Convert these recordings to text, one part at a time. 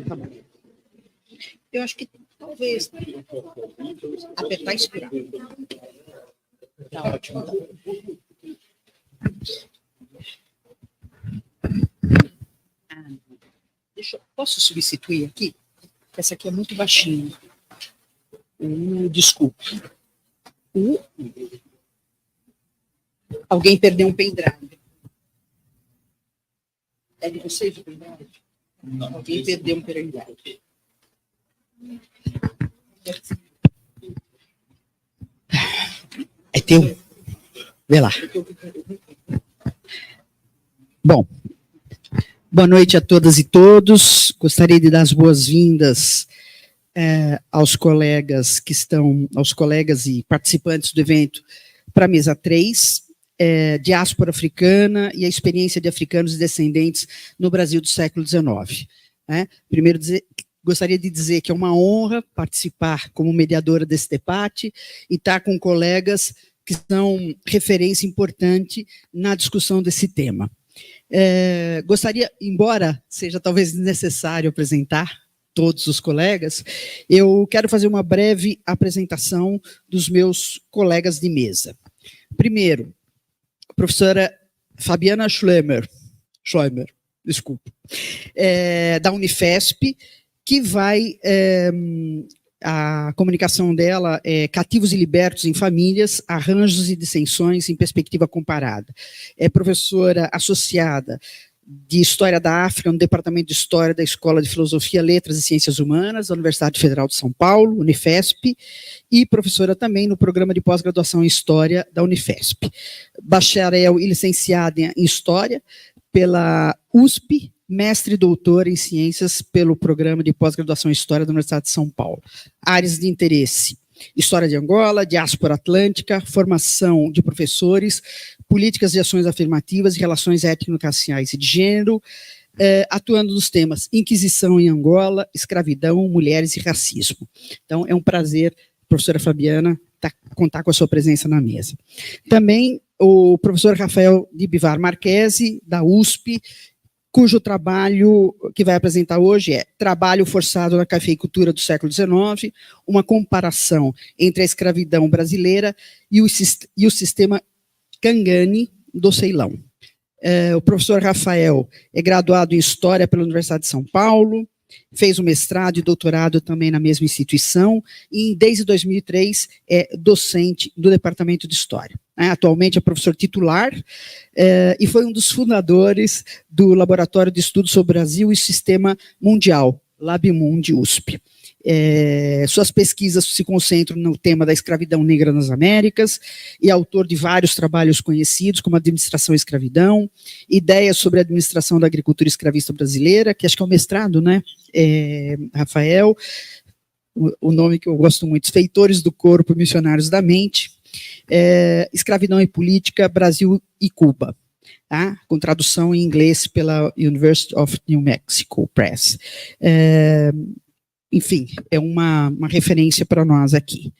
Tá bom. Eu acho que talvez apertar e segurar. Tá ótimo. Posso substituir aqui? Essa aqui é muito baixinha. Desculpe. Alguém perdeu um pendrive. É de vocês o pendrive? Não. Alguém perdeu um pendrive. É teu? Vê lá. Bom, boa noite a todas e todos. Gostaria de dar as boas-vindas aos colegas e participantes do evento para a mesa 3, Diáspora Africana e a experiência de africanos e descendentes no Brasil do século XIX. Primeiro, gostaria de dizer que é uma honra participar como mediadora desse debate e estar com colegas que são referência importante na discussão desse tema. Gostaria, embora seja talvez necessário apresentar todos os colegas, eu quero fazer uma breve apresentação dos meus colegas de mesa. Primeiro, a professora Fabiana Schleimer, desculpa, da Unifesp, que vai... a comunicação dela é Cativos e Libertos em Famílias, Arranjos e Dissensões em Perspectiva Comparada. É professora associada de História da África no Departamento de História da Escola de Filosofia, Letras e Ciências Humanas da Universidade Federal de São Paulo, Unifesp, e professora também no Programa de Pós-Graduação em História da Unifesp. Bacharel e licenciada em História pela USP, mestre e doutor em Ciências pelo Programa de Pós-Graduação em História da Universidade de São Paulo. Áreas de interesse: História de Angola, Diáspora Atlântica, formação de professores, políticas de ações afirmativas e relações étnico-raciais e de gênero, atuando nos temas Inquisição em Angola, escravidão, mulheres e racismo. Então, é um prazer, professora Fabiana, contar com a sua presença na mesa. Também o professor Rafael de Bivar Marquesi, da USP, cujo trabalho que vai apresentar hoje é Trabalho Forçado na Cafeicultura do século XIX, uma comparação entre a escravidão brasileira e o sistema Kangani do Ceilão. O professor Rafael é graduado em História pela Universidade de São Paulo, fez o mestrado e doutorado também na mesma instituição, e desde 2003 é docente do Departamento de História. Atualmente é professor titular e foi um dos fundadores do Laboratório de Estudos sobre o Brasil e Sistema Mundial, LabMundi USP. Suas pesquisas se concentram no tema da escravidão negra nas Américas e é autor de vários trabalhos conhecidos, como Administração e Escravidão, Ideias sobre a Administração da Agricultura Escravista Brasileira, que acho que é o mestrado, né, Rafael, o nome que eu gosto muito, Feitores do Corpo e Missionários da Mente, Escravidão e Política, Brasil e Cuba, tá? Com tradução em inglês pela University of New Mexico Press. Enfim, é uma referência para nós aqui.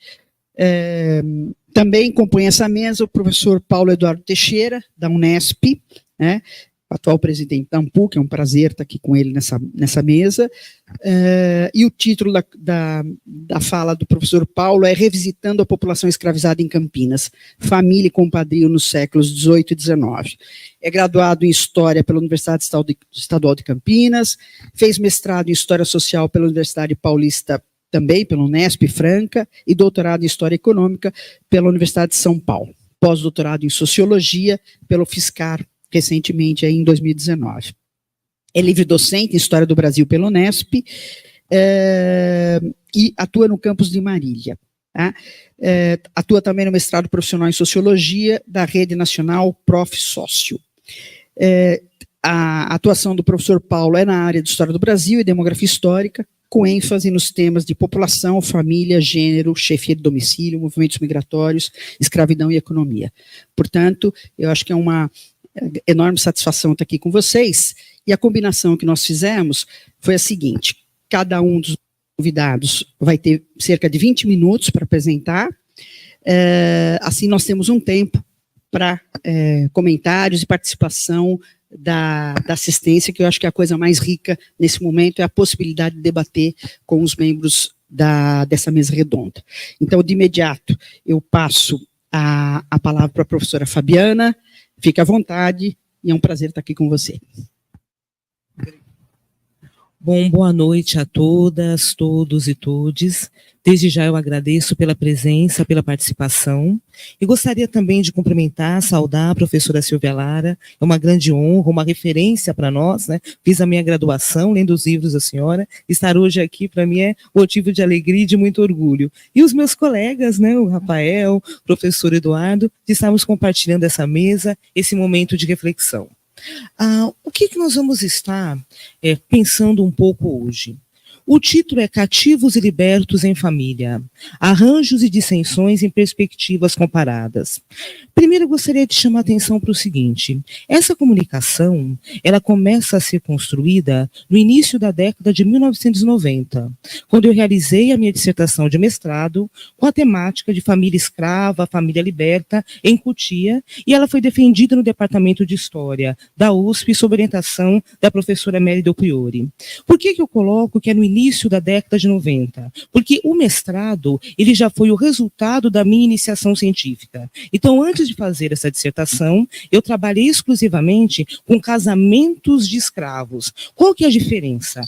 Também compõe essa mesa o professor Paulo Eduardo Teixeira, da Unesp, né, atual presidente da AMPU, que é um prazer estar aqui com ele nessa mesa, e o título da fala do professor Paulo é Revisitando a População Escravizada em Campinas, Família e Compadrio nos séculos XVIII e XIX. É graduado em História pela Universidade Estadual de Campinas, fez mestrado em História Social pela Universidade Paulista, também pela Unesp Franca, e doutorado em História Econômica pela Universidade de São Paulo. Pós-doutorado em Sociologia pelo FISCAR, recentemente, aí, em 2019. É livre-docente em História do Brasil pela Unesp e atua no campus de Marília. Tá? Atua também no mestrado profissional em Sociologia da Rede Nacional Prof. Sócio. A atuação do professor Paulo é na área de História do Brasil e Demografia Histórica, com ênfase nos temas de população, família, gênero, chefia de domicílio, movimentos migratórios, escravidão e economia. Portanto, eu acho que é uma enorme satisfação estar aqui com vocês, e a combinação que nós fizemos foi a seguinte: cada um dos convidados vai ter cerca de 20 minutos para apresentar, assim nós temos um tempo para comentários e participação da assistência, que eu acho que é a coisa mais rica nesse momento, é a possibilidade de debater com os membros dessa mesa redonda. Então, de imediato, eu passo a palavra para a professora Fabiana, fique à vontade, e é um prazer estar aqui com você. Bom, boa noite a todas, todos e todes. Desde já eu agradeço pela presença, pela participação. E gostaria também de cumprimentar, saudar a professora Silvia Lara. É uma grande honra, uma referência para nós, né? Fiz a minha graduação lendo os livros da senhora. Estar hoje aqui, para mim, é motivo de alegria e de muito orgulho. E os meus colegas, né? O Rafael, o professor Eduardo, de estarmos compartilhando essa mesa, esse momento de reflexão. O que nós vamos estar pensando um pouco hoje? O título é Cativos e Libertos em Família, Arranjos e Dissensões em Perspectivas Comparadas. Primeiro, eu gostaria de chamar a atenção para o seguinte: essa comunicação, ela começa a ser construída no início da década de 1990, quando eu realizei a minha dissertação de mestrado com a temática de família escrava, família liberta, em Cotia, e ela foi defendida no Departamento de História da USP, sob orientação da professora Mary Del Priore. Por que eu coloco que é no início da década de 90? Porque o mestrado, ele já foi o resultado da minha iniciação científica. Então, antes de fazer essa dissertação, eu trabalhei exclusivamente com casamentos de escravos. Qual que é a diferença?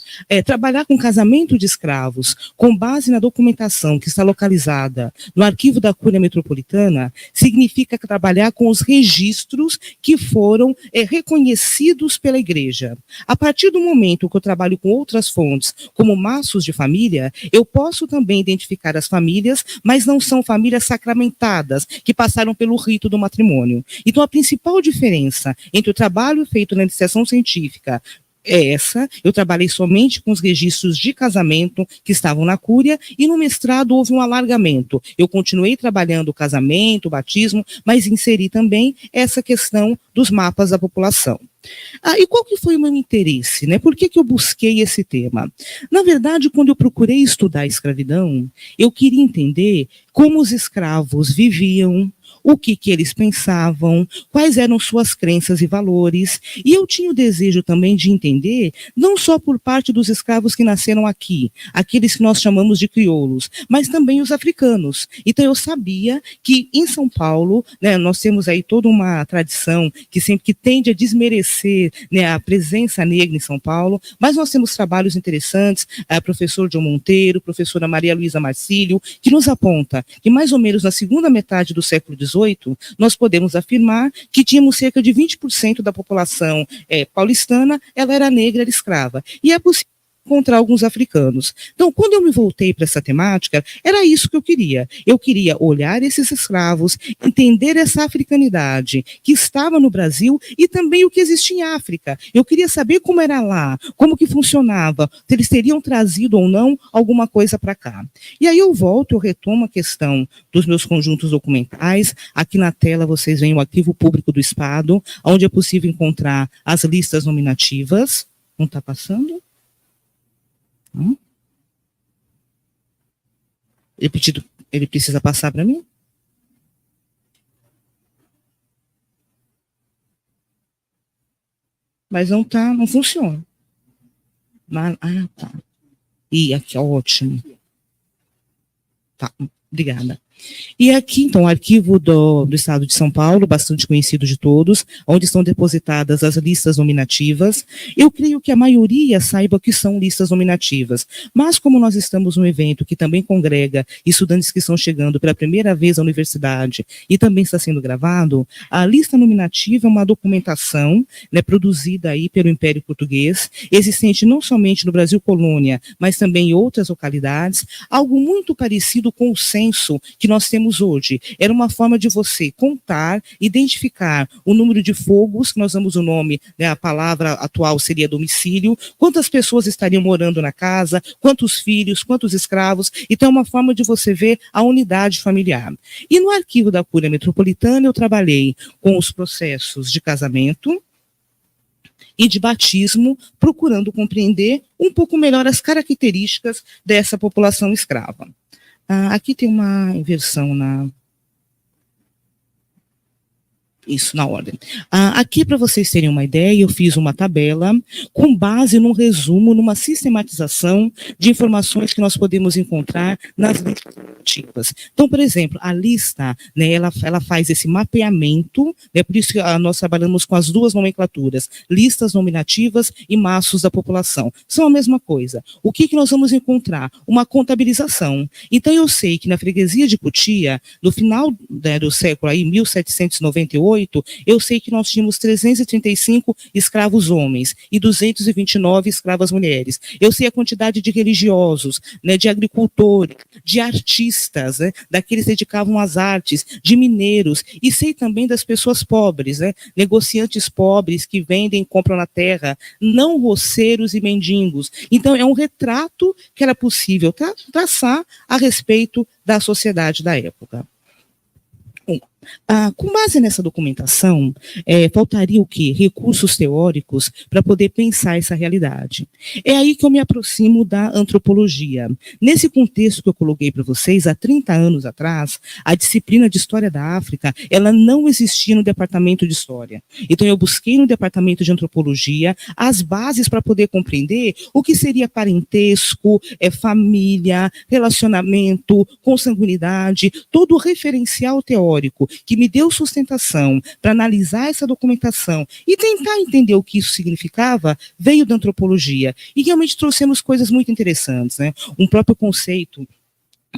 Trabalhar com casamento de escravos, com base na documentação que está localizada no arquivo da Cúria Metropolitana, significa trabalhar com os registros que foram reconhecidos pela Igreja. A partir do momento que eu trabalho com outras fontes, como maços de família, eu posso também identificar as famílias, mas não são famílias sacramentadas, que passaram pelo rito do matrimônio. Então, a principal diferença entre o trabalho feito na iniciação científica é essa: eu trabalhei somente com os registros de casamento que estavam na Cúria, e no mestrado houve um alargamento. Eu continuei trabalhando o casamento, o batismo, mas inseri também essa questão dos mapas da população. E qual que foi o meu interesse, né? Por que eu busquei esse tema? Na verdade, quando eu procurei estudar a escravidão, eu queria entender como os escravos viviam, o que eles pensavam, quais eram suas crenças e valores, e eu tinha o desejo também de entender, não só por parte dos escravos que nasceram aqui, aqueles que nós chamamos de crioulos, mas também os africanos. Então eu sabia que em São Paulo, né, nós temos aí toda uma tradição que sempre que tende a desmerecer, né, a presença negra em São Paulo, mas nós temos trabalhos interessantes, professor John Monteiro, professora Maria Luísa Marcílio, que nos aponta que mais ou menos na segunda metade do século XVIII, nós podemos afirmar que tínhamos cerca de 20% da população paulistana, ela era negra, era escrava. E é possível encontrar alguns africanos. Então, quando eu me voltei para essa temática, era isso que eu queria. Eu queria olhar esses escravos, entender essa africanidade que estava no Brasil e também o que existia em África. Eu queria saber como era lá, como que funcionava, se eles teriam trazido ou não alguma coisa para cá. E aí eu retomo a questão dos meus conjuntos documentais. Aqui na tela vocês veem o Arquivo Público do Estado, onde é possível encontrar as listas nominativas. Não está passando? Ele precisa passar para mim? Mas não tá, não funciona. Tá. Aqui, ótimo. Tá, obrigada. E aqui, então, o arquivo do Estado de São Paulo, bastante conhecido de todos, onde estão depositadas as listas nominativas. Eu creio que a maioria saiba o que são listas nominativas, mas como nós estamos num evento que também congrega estudantes que estão chegando pela primeira vez à universidade e também está sendo gravado, a lista nominativa é uma documentação, né, produzida aí pelo Império Português, existente não somente no Brasil colônia, mas também em outras localidades, algo muito parecido com o censo que nós temos hoje. Era uma forma de você contar, identificar o número de fogos, que nós damos o nome, né, a palavra atual seria domicílio, quantas pessoas estariam morando na casa, quantos filhos, quantos escravos. Então é uma forma de você ver a unidade familiar. E no arquivo da Cúria Metropolitana eu trabalhei com os processos de casamento e de batismo, procurando compreender um pouco melhor as características dessa população escrava. Aqui tem uma inversão Isso, na ordem. Aqui, para vocês terem uma ideia, eu fiz uma tabela com base num resumo, numa sistematização de informações que nós podemos encontrar nas listas nominativas. Então, por exemplo, a lista, né, ela faz esse mapeamento, né, por isso que nós trabalhamos com as duas nomenclaturas, listas nominativas e maços da população. São a mesma coisa. O que nós vamos encontrar? Uma contabilização. Então, eu sei que na freguesia de Cotia, no final, né, do século aí, 1798, eu sei que nós tínhamos 335 escravos homens e 229 escravas mulheres. Eu sei a quantidade de religiosos, né, de agricultores, de artistas, né, daqueles que dedicavam às artes, de mineiros, e sei também das pessoas pobres, né, negociantes pobres que vendem e compram na terra, não roceiros e mendigos. Então, é um retrato que era possível traçar a respeito da sociedade da época. Com base nessa documentação, faltaria o quê? Recursos teóricos para poder pensar essa realidade. É aí que eu me aproximo da antropologia. Nesse contexto que eu coloquei para vocês, há 30 anos atrás, a disciplina de História da África, ela não existia no departamento de História. Então, eu busquei no departamento de Antropologia as bases para poder compreender o que seria parentesco, família, relacionamento, consanguinidade, todo o referencial teórico que me deu sustentação para analisar essa documentação e tentar entender o que isso significava, veio da antropologia. E realmente trouxemos coisas muito interessantes, né? Um próprio conceito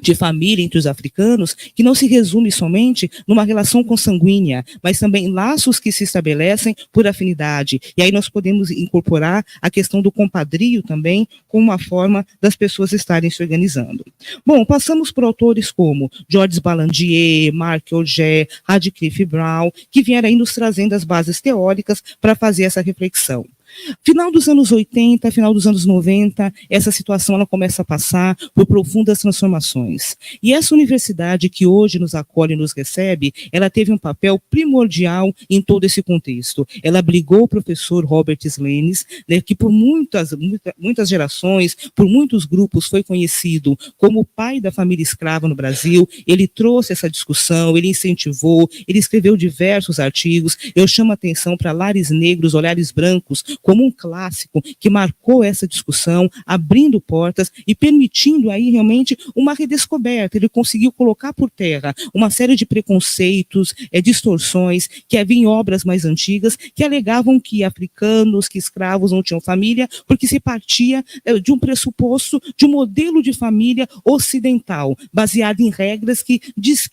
de família entre os africanos, que não se resume somente numa relação consanguínea, mas também laços que se estabelecem por afinidade. E aí nós podemos incorporar a questão do compadrio também, como uma forma das pessoas estarem se organizando. Bom, passamos por autores como Georges Balandier, Marc Augé, Radcliffe Brown, que vieram aí nos trazendo as bases teóricas para fazer essa reflexão. Final dos anos 80, final dos anos 90, essa situação ela começa a passar por profundas transformações. E essa universidade que hoje nos acolhe e nos recebe, ela teve um papel primordial em todo esse contexto. Ela abrigou o professor Robert Slenes, né, que por muitas gerações, por muitos grupos, foi conhecido como o pai da família escrava no Brasil. Ele trouxe essa discussão, ele incentivou, ele escreveu diversos artigos. Eu chamo a atenção para Lares Negros, Olhares Brancos, como um clássico que marcou essa discussão, abrindo portas e permitindo aí realmente uma redescoberta. Ele conseguiu colocar por terra uma série de preconceitos, distorções que havia em obras mais antigas que alegavam que africanos, que escravos não tinham família, porque se partia de um pressuposto de um modelo de família ocidental, baseado em regras que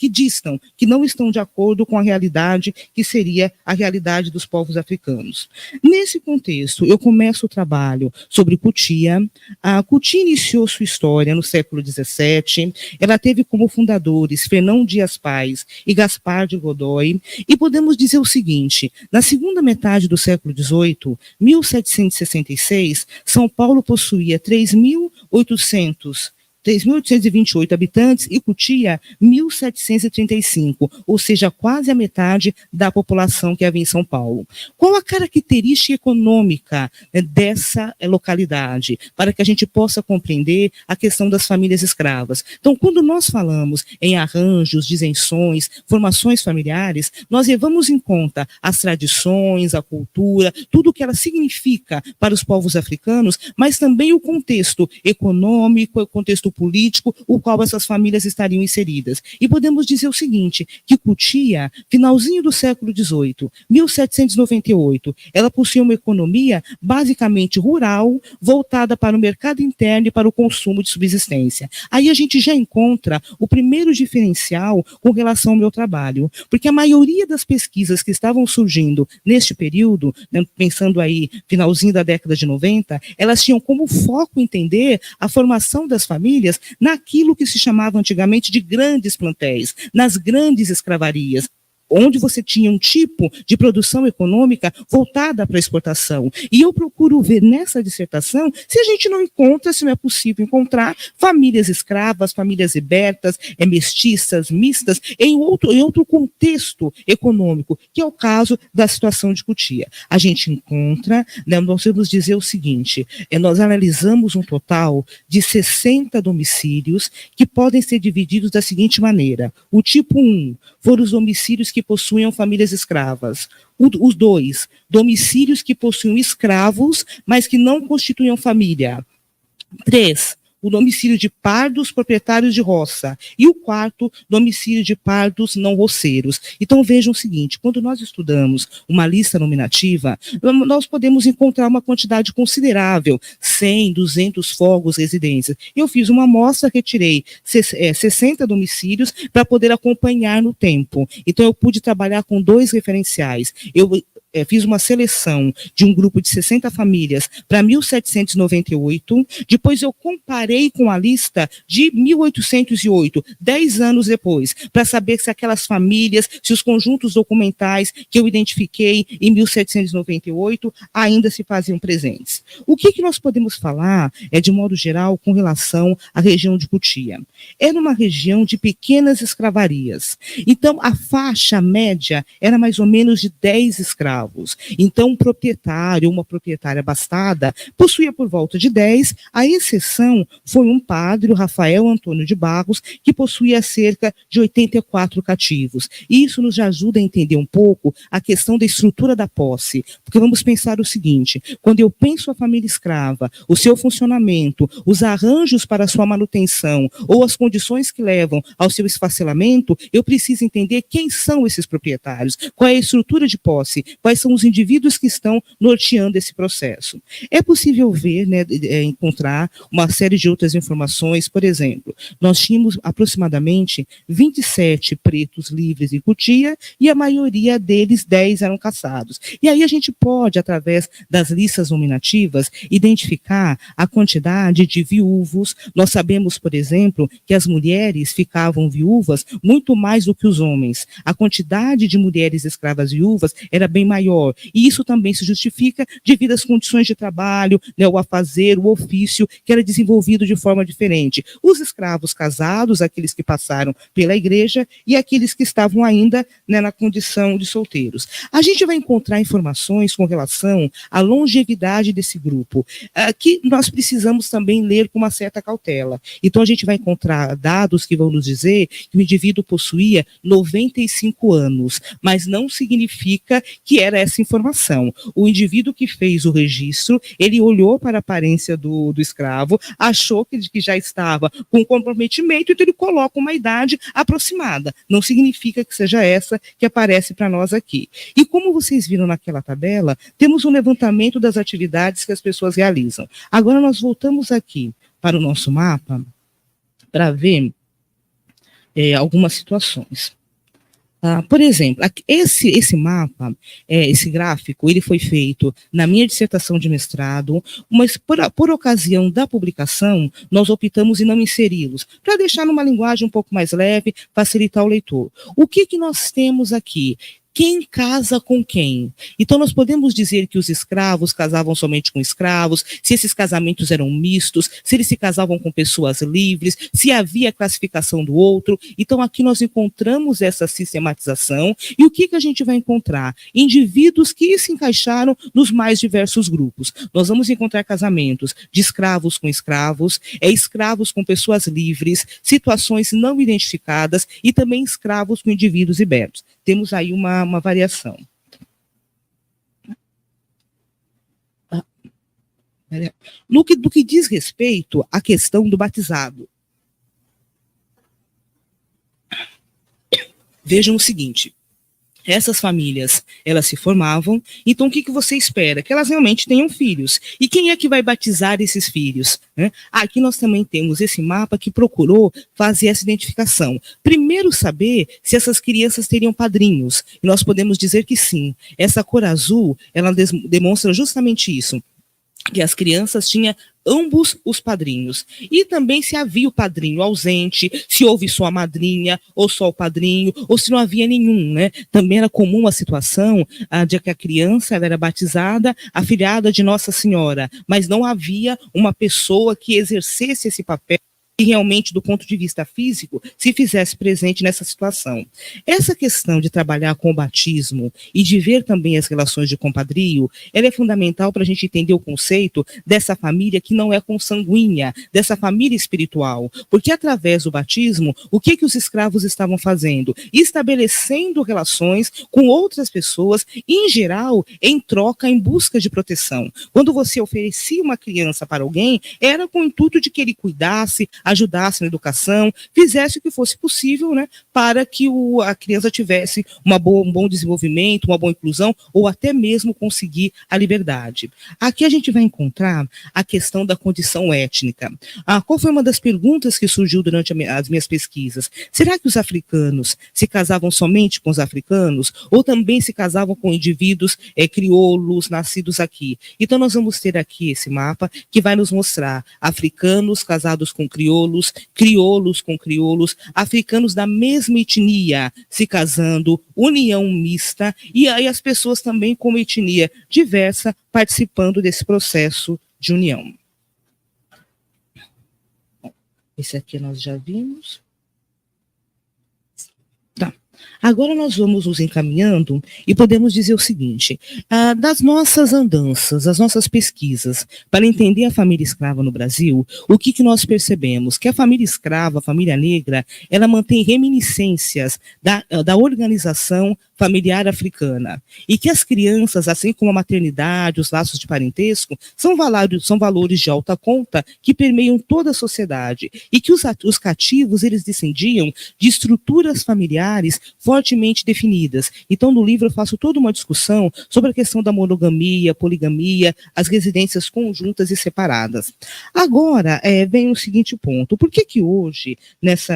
distam, que não estão de acordo com a realidade que seria a realidade dos povos africanos. Nesse contexto, eu começo o trabalho sobre Cotia. A Cotia iniciou sua história no século XVII, ela teve como fundadores Fernão Dias Pais e Gaspar de Godoy, e podemos dizer o seguinte: na segunda metade do século XVIII, 1766, São Paulo possuía 3.828 habitantes e Cotia 1.735, ou seja, quase a metade da população que havia em São Paulo. Qual a característica econômica dessa localidade, para que a gente possa compreender a questão das famílias escravas? Então, quando nós falamos em arranjos, isenções, formações familiares, nós levamos em conta as tradições, a cultura, tudo o que ela significa para os povos africanos, mas também o contexto econômico, o contexto político, o qual essas famílias estariam inseridas. E podemos dizer o seguinte, que Cotia, finalzinho do século XVIII, 1798, ela possuía uma economia basicamente rural, voltada para o mercado interno e para o consumo de subsistência. Aí a gente já encontra o primeiro diferencial com relação ao meu trabalho, porque a maioria das pesquisas que estavam surgindo neste período, né, pensando aí finalzinho da década de 90, elas tinham como foco entender a formação das famílias naquilo que se chamava antigamente de grandes plantéis, nas grandes escravarias, onde você tinha um tipo de produção econômica voltada para a exportação. E eu procuro ver nessa dissertação se a gente não encontra, se não é possível encontrar famílias escravas, famílias libertas, mestiças, mistas, em outro contexto econômico, que é o caso da situação de Cotia. A gente encontra, né, nós vamos dizer o seguinte, nós analisamos um total de 60 domicílios que podem ser divididos da seguinte maneira. O tipo 1 foram os domicílios que que possuíam famílias escravas. Os 2, domicílios que possuíam escravos, mas que não constituíam família. 3, o domicílio de pardos proprietários de roça. E o 4, domicílio de pardos não roceiros. Então vejam o seguinte, quando nós estudamos uma lista nominativa, nós podemos encontrar uma quantidade considerável, 100, 200 fogos, residências. Eu fiz uma amostra, retirei 60 domicílios para poder acompanhar no tempo. Então eu pude trabalhar com 2 referenciais. Eu fiz uma seleção de um grupo de 60 famílias para 1798, depois eu comparei com a lista de 1808, 10 anos depois, para saber se aquelas famílias, se os conjuntos documentais que eu identifiquei em 1798 ainda se faziam presentes. O que nós podemos falar, de modo geral, com relação à região de Cotia? Era uma região de pequenas escravarias. Então, a faixa média era mais ou menos de 10 escravos. Então, um proprietário, uma proprietária abastada, possuía por volta de 10, a exceção foi um padre, o Rafael Antônio de Barros, que possuía cerca de 84 cativos. E isso nos ajuda a entender um pouco a questão da estrutura da posse, porque vamos pensar o seguinte, quando eu penso a família escrava, o seu funcionamento, os arranjos para a sua manutenção, ou as condições que levam ao seu esfacelamento, eu preciso entender quem são esses proprietários, qual é a estrutura de posse, quais são os indivíduos que estão norteando esse processo. É possível ver, encontrar uma série de outras informações, por exemplo, nós tínhamos aproximadamente 27 pretos livres em Cotia e a maioria deles, 10 eram caçados. E aí a gente pode, através das listas nominativas, identificar a quantidade de viúvos. Nós sabemos, por exemplo, que as mulheres ficavam viúvas muito mais do que os homens. A quantidade de mulheres escravas viúvas era bem maior. E isso também se justifica devido às condições de trabalho, o afazer, o ofício, que era desenvolvido de forma diferente. Os escravos casados, aqueles que passaram pela igreja, e aqueles que estavam ainda na condição de solteiros. A gente vai encontrar informações com relação à longevidade desse grupo, que nós precisamos também ler com uma certa cautela. Então a gente vai encontrar dados que vão nos dizer que o indivíduo possuía 95 anos, mas não significa que era essa informação. O indivíduo que fez o registro, ele olhou para a aparência do escravo, achou que já estava com comprometimento, então ele coloca uma idade aproximada. Não significa que seja essa que aparece para nós aqui. E como vocês viram naquela tabela, temos um levantamento das atividades que as pessoas realizam. Agora nós voltamos aqui para o nosso mapa para ver algumas situações. Por exemplo, esse mapa, esse gráfico, ele foi feito na minha dissertação de mestrado, mas por ocasião da publicação, nós optamos em não inseri-los, para deixar numa linguagem um pouco mais leve, facilitar o leitor. O que nós temos aqui? Quem casa com quem? Então, nós podemos dizer que os escravos casavam somente com escravos, se esses casamentos eram mistos, se eles se casavam com pessoas livres, se havia classificação do outro. Então, aqui nós encontramos essa sistematização. E o que a gente vai encontrar? Indivíduos que se encaixaram nos mais diversos grupos. Nós vamos encontrar casamentos de escravos com escravos, escravos com pessoas livres, situações não identificadas e também escravos com indivíduos iberos. Temos aí uma variação. No que diz respeito à questão do batizado, vejam o seguinte, essas famílias, elas se formavam, então o que você espera? Que elas realmente tenham filhos. E quem é que vai batizar esses filhos? Aqui nós também temos esse mapa que procurou fazer essa identificação. Primeiro saber se essas crianças teriam padrinhos. E nós podemos dizer que sim. Essa cor azul, ela demonstra justamente isso, que as crianças tinham ambos os padrinhos. E também se havia o padrinho ausente, se houve só a madrinha, ou só o padrinho, ou se não havia nenhum, Também era comum a situação de que a criança era batizada, afilhada de Nossa Senhora, mas não havia uma pessoa que exercesse esse papel que realmente, do ponto de vista físico, se fizesse presente nessa situação. Essa questão de trabalhar com o batismo e de ver também as relações de compadrio, ela é fundamental para a gente entender o conceito dessa família que não é consanguínea, dessa família espiritual, porque através do batismo, o que os escravos estavam fazendo? Estabelecendo relações com outras pessoas, em geral, em troca, em busca de proteção. Quando você oferecia uma criança para alguém, era com o intuito de que ele cuidasse, ajudasse na educação, fizesse o que fosse possível, né, para que a criança tivesse um bom desenvolvimento, uma boa inclusão, ou até mesmo conseguir a liberdade. Aqui a gente vai encontrar a questão da condição étnica. Qual foi uma das perguntas que surgiu durante as minhas pesquisas? Será que os africanos se casavam somente com os africanos, ou também se casavam com indivíduos crioulos, nascidos aqui? Então nós vamos ter aqui esse mapa que vai nos mostrar africanos casados com crioulos, crioulos com crioulos, africanos da mesma etnia se casando, união mista, e aí as pessoas também com etnia diversa participando desse processo de união. Esse aqui nós já vimos. Tá. Agora nós vamos nos encaminhando e podemos dizer o seguinte, das nossas andanças, das nossas pesquisas, para entender a família escrava no Brasil, o que nós percebemos? Que a família escrava, a família negra, ela mantém reminiscências da organização familiar africana, e que as crianças, assim como a maternidade, os laços de parentesco, são valores de alta conta que permeiam toda a sociedade, e que os cativos, eles descendiam de estruturas familiares fortemente definidas. Então, no livro eu faço toda uma discussão sobre a questão da monogamia, poligamia, as residências conjuntas e separadas. Agora, vem o seguinte ponto, por que hoje,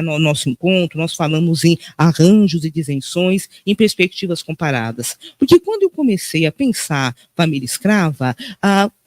no nosso encontro, nós falamos em arranjos e isenções, em perspectivas comparadas? Porque quando eu comecei a pensar família escrava,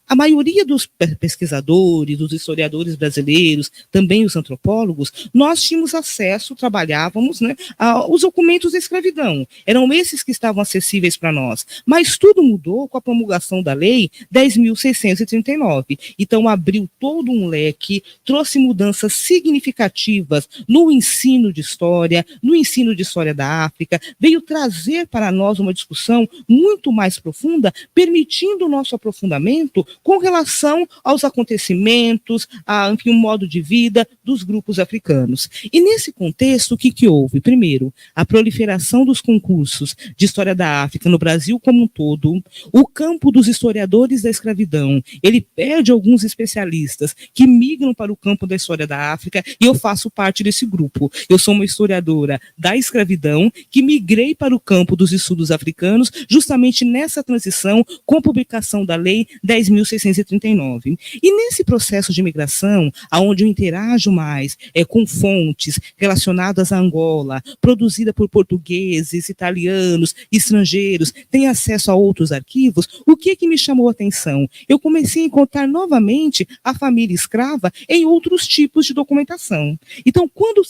a maioria dos pesquisadores, dos historiadores brasileiros, também os antropólogos, nós tínhamos acesso, trabalhávamos, né, aos documentos da escravidão. Eram esses que estavam acessíveis para nós. Mas tudo mudou com a promulgação da Lei 10.639. Então, abriu todo um leque, trouxe mudanças significativas no ensino de história da África, veio trazer para nós uma discussão muito mais profunda, permitindo o nosso aprofundamento com relação aos acontecimentos, enfim, o modo de vida dos grupos africanos. E nesse contexto, o que houve? Primeiro, a proliferação dos concursos de história da África no Brasil como um todo, o campo dos historiadores da escravidão, ele perde alguns especialistas que migram para o campo da história da África, e eu faço parte desse grupo. Eu sou uma historiadora da escravidão que migrei para o campo dos estudos africanos, justamente nessa transição com a publicação da Lei 10.639. E nesse processo de migração, onde eu interajo mais com fontes relacionadas a Angola, produzida por portugueses, italianos, estrangeiros, tem acesso a outros arquivos, o que me chamou a atenção? Eu comecei a encontrar novamente a família escrava em outros tipos de documentação. Então, quando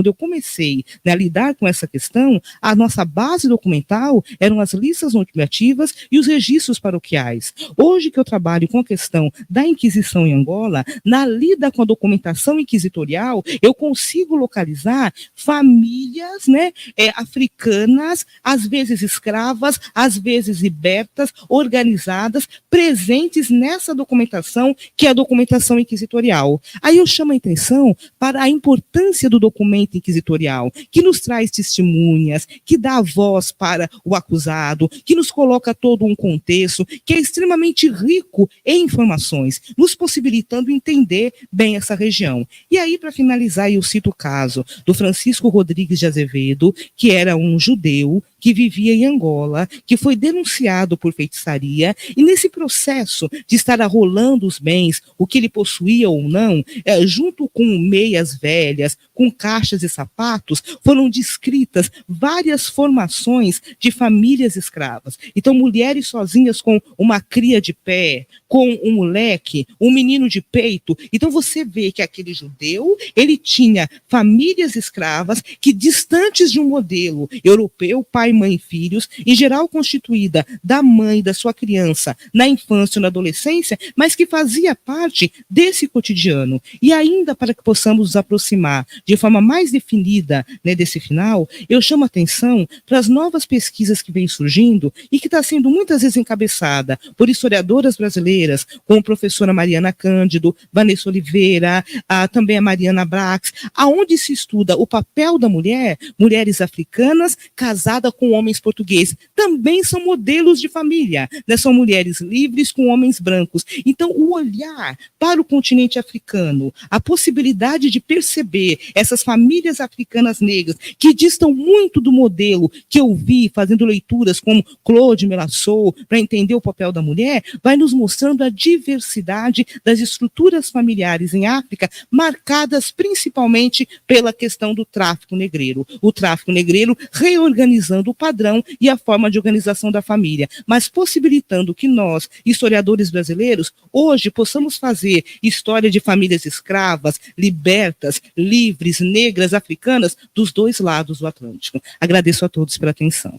eu comecei a lidar com essa questão, a nossa base documental eram as listas nominativas e os registros paroquiais. Hoje que eu trabalho com a questão da Inquisição em Angola, na lida com a documentação inquisitorial, eu consigo localizar famílias, né, africanas, às vezes escravas, às vezes libertas, organizadas, presentes nessa documentação, que é a documentação inquisitorial. Aí eu chamo a atenção para a importância do documento inquisitorial, que nos traz testemunhas, que dá voz para o acusado, que nos coloca todo um contexto, que é extremamente rico em informações, nos possibilitando entender bem essa região. E aí, para finalizar, eu cito o caso do Francisco Rodrigues de Azevedo, que era um judeu que vivia em Angola, que foi denunciado por feitiçaria, e nesse processo de estar arrolando os bens, o que ele possuía ou não, junto com meias velhas, com caixas e sapatos, foram descritas várias formações de famílias escravas. Então, mulheres sozinhas com uma cria de pé, com um moleque, um menino de peito. Então, você vê que aquele judeu, ele tinha famílias escravas que, distantes de um modelo europeu, pai pai, mãe e filhos, em geral constituída da mãe da sua criança na infância ou na adolescência, mas que fazia parte desse cotidiano. E ainda para que possamos nos aproximar de forma mais definida, né, desse final, eu chamo a atenção para as novas pesquisas que vêm surgindo e que está sendo muitas vezes encabeçada por historiadoras brasileiras, como a professora Mariana Cândido, Vanessa Oliveira, também a Mariana Brax, aonde se estuda o papel da mulher, mulheres africanas casadas com homens portugueses. Também são modelos de família, né? São mulheres livres com homens brancos. Então, o olhar para o continente africano, a possibilidade de perceber essas famílias africanas negras que distam muito do modelo que eu vi fazendo leituras como Claude Melasson, para entender o papel da mulher, vai nos mostrando a diversidade das estruturas familiares em África, marcadas principalmente pela questão do tráfico negreiro. O tráfico negreiro reorganizando o padrão e a forma de organização da família, mas possibilitando que nós, historiadores brasileiros, hoje possamos fazer história de famílias escravas, libertas, livres, negras, africanas, dos dois lados do Atlântico. Agradeço a todos pela atenção.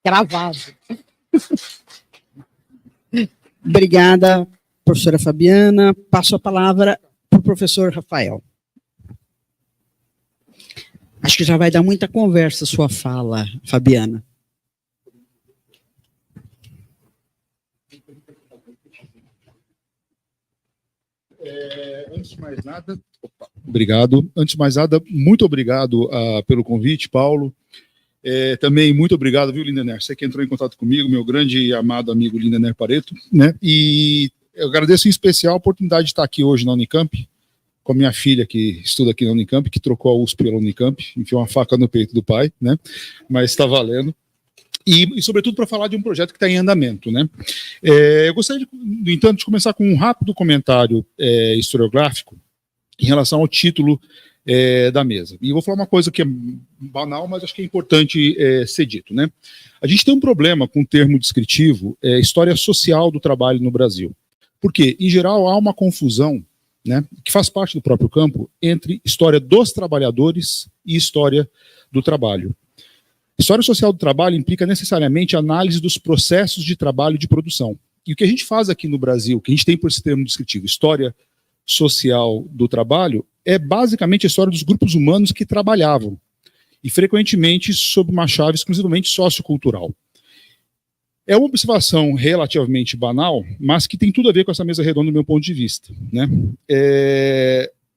Gravado. Obrigada, professora Fabiana. Passo a palavra para o professor Rafael. Acho que já vai dar muita conversa a sua fala, Fabiana. Antes de mais nada, obrigado. Antes de mais nada, muito obrigado pelo convite, Paulo. Também muito obrigado, viu, Lindener? Você que entrou em contato comigo, meu grande e amado amigo Lindener Pareto, né? E eu agradeço em especial a oportunidade de estar aqui hoje na Unicamp, com a minha filha que estuda aqui na Unicamp, que trocou a USP pela Unicamp, enfiou uma faca no peito do pai, né? Mas está valendo. E sobretudo, para falar de um projeto que está em andamento, né? Eu gostaria, no entanto, de começar com um rápido comentário historiográfico em relação ao título da mesa. E eu vou falar uma coisa que é banal, mas acho que é importante ser dito, né? A gente tem um problema com o termo descritivo história social do trabalho no Brasil. Porque, em geral, há uma confusão, né, que faz parte do próprio campo, entre história dos trabalhadores e história do trabalho. História social do trabalho implica necessariamente a análise dos processos de trabalho e de produção. E o que a gente faz aqui no Brasil, que a gente tem por esse termo descritivo, história social do trabalho, é basicamente a história dos grupos humanos que trabalhavam, e frequentemente sob uma chave exclusivamente sociocultural. É uma observação relativamente banal, mas que tem tudo a ver com essa mesa redonda do meu ponto de vista, né?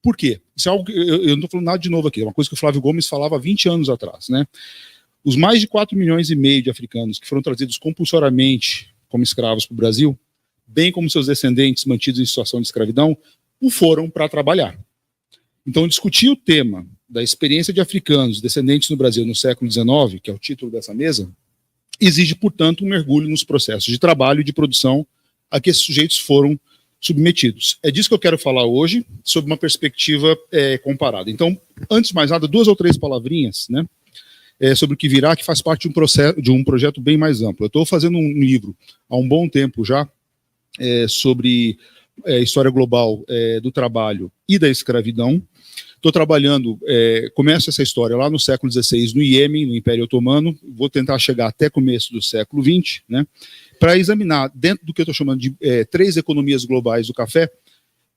Por quê? Isso é algo que eu não estou falando nada de novo aqui, é uma coisa que o Flávio Gomes falava há 20 anos atrás, né? Os mais de 4,5 milhões de africanos que foram trazidos compulsoriamente como escravos para o Brasil, bem como seus descendentes mantidos em situação de escravidão, o foram para trabalhar. Então, discutir o tema da experiência de africanos descendentes no Brasil no século XIX, que é o título dessa mesa, exige, portanto, um mergulho nos processos de trabalho e de produção a que esses sujeitos foram submetidos. É disso que eu quero falar hoje, sob uma perspectiva comparada. Então, antes de mais nada, 2 ou 3 palavrinhas, né, sobre o que virá, que faz parte de um projeto bem mais amplo. Eu estou fazendo um livro há um bom tempo já sobre história global do trabalho e da escravidão. Estou trabalhando, começo essa história lá no século XVI no Iêmen, no Império Otomano, vou tentar chegar até começo do século XX, né, para examinar, dentro do que eu estou chamando de 3 economias globais do café,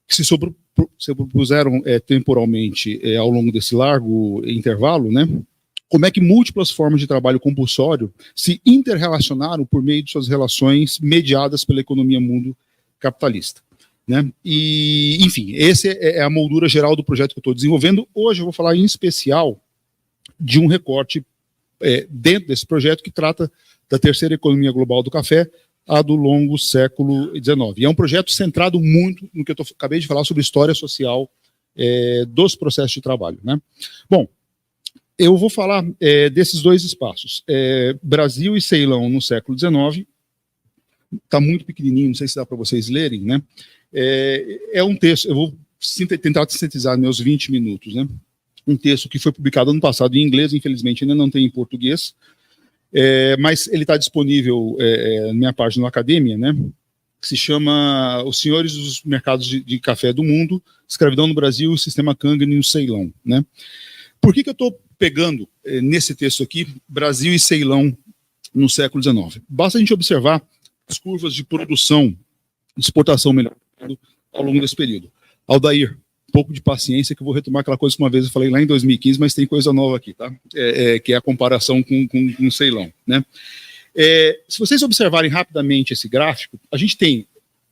que se sobrepuseram temporalmente ao longo desse largo intervalo, né, como é que múltiplas formas de trabalho compulsório se interrelacionaram por meio de suas relações mediadas pela economia mundo capitalista, né? E, enfim, essa é a moldura geral do projeto que eu estou desenvolvendo. Hoje eu vou falar em especial de um recorte dentro desse projeto que trata da terceira economia global do café, a do longo século XIX. E é um projeto centrado muito no que eu acabei de falar sobre história social dos processos de trabalho, né? Bom, eu vou falar desses 2 espaços. Brasil e Ceilão no século XIX, está muito pequenininho, não sei se dá para vocês lerem, né? É um texto, eu vou tentar sintetizar meus 20 minutos, né? Um texto que foi publicado ano passado em inglês, infelizmente ainda não tem em português, mas ele está disponível na minha página na Academia, né? que se chama Os Senhores dos Mercados de Café do Mundo, Escravidão no Brasil e Sistema Cangan no Ceilão, né? Por que eu estou pegando nesse texto aqui Brasil e Ceilão no século XIX? Basta a gente observar as curvas de produção, de exportação melhor ao longo desse período. Aldair, um pouco de paciência que eu vou retomar aquela coisa que uma vez eu falei lá em 2015, mas tem coisa nova aqui, tá? Que é a comparação com Ceilão, né? Se vocês observarem rapidamente esse gráfico, a gente tem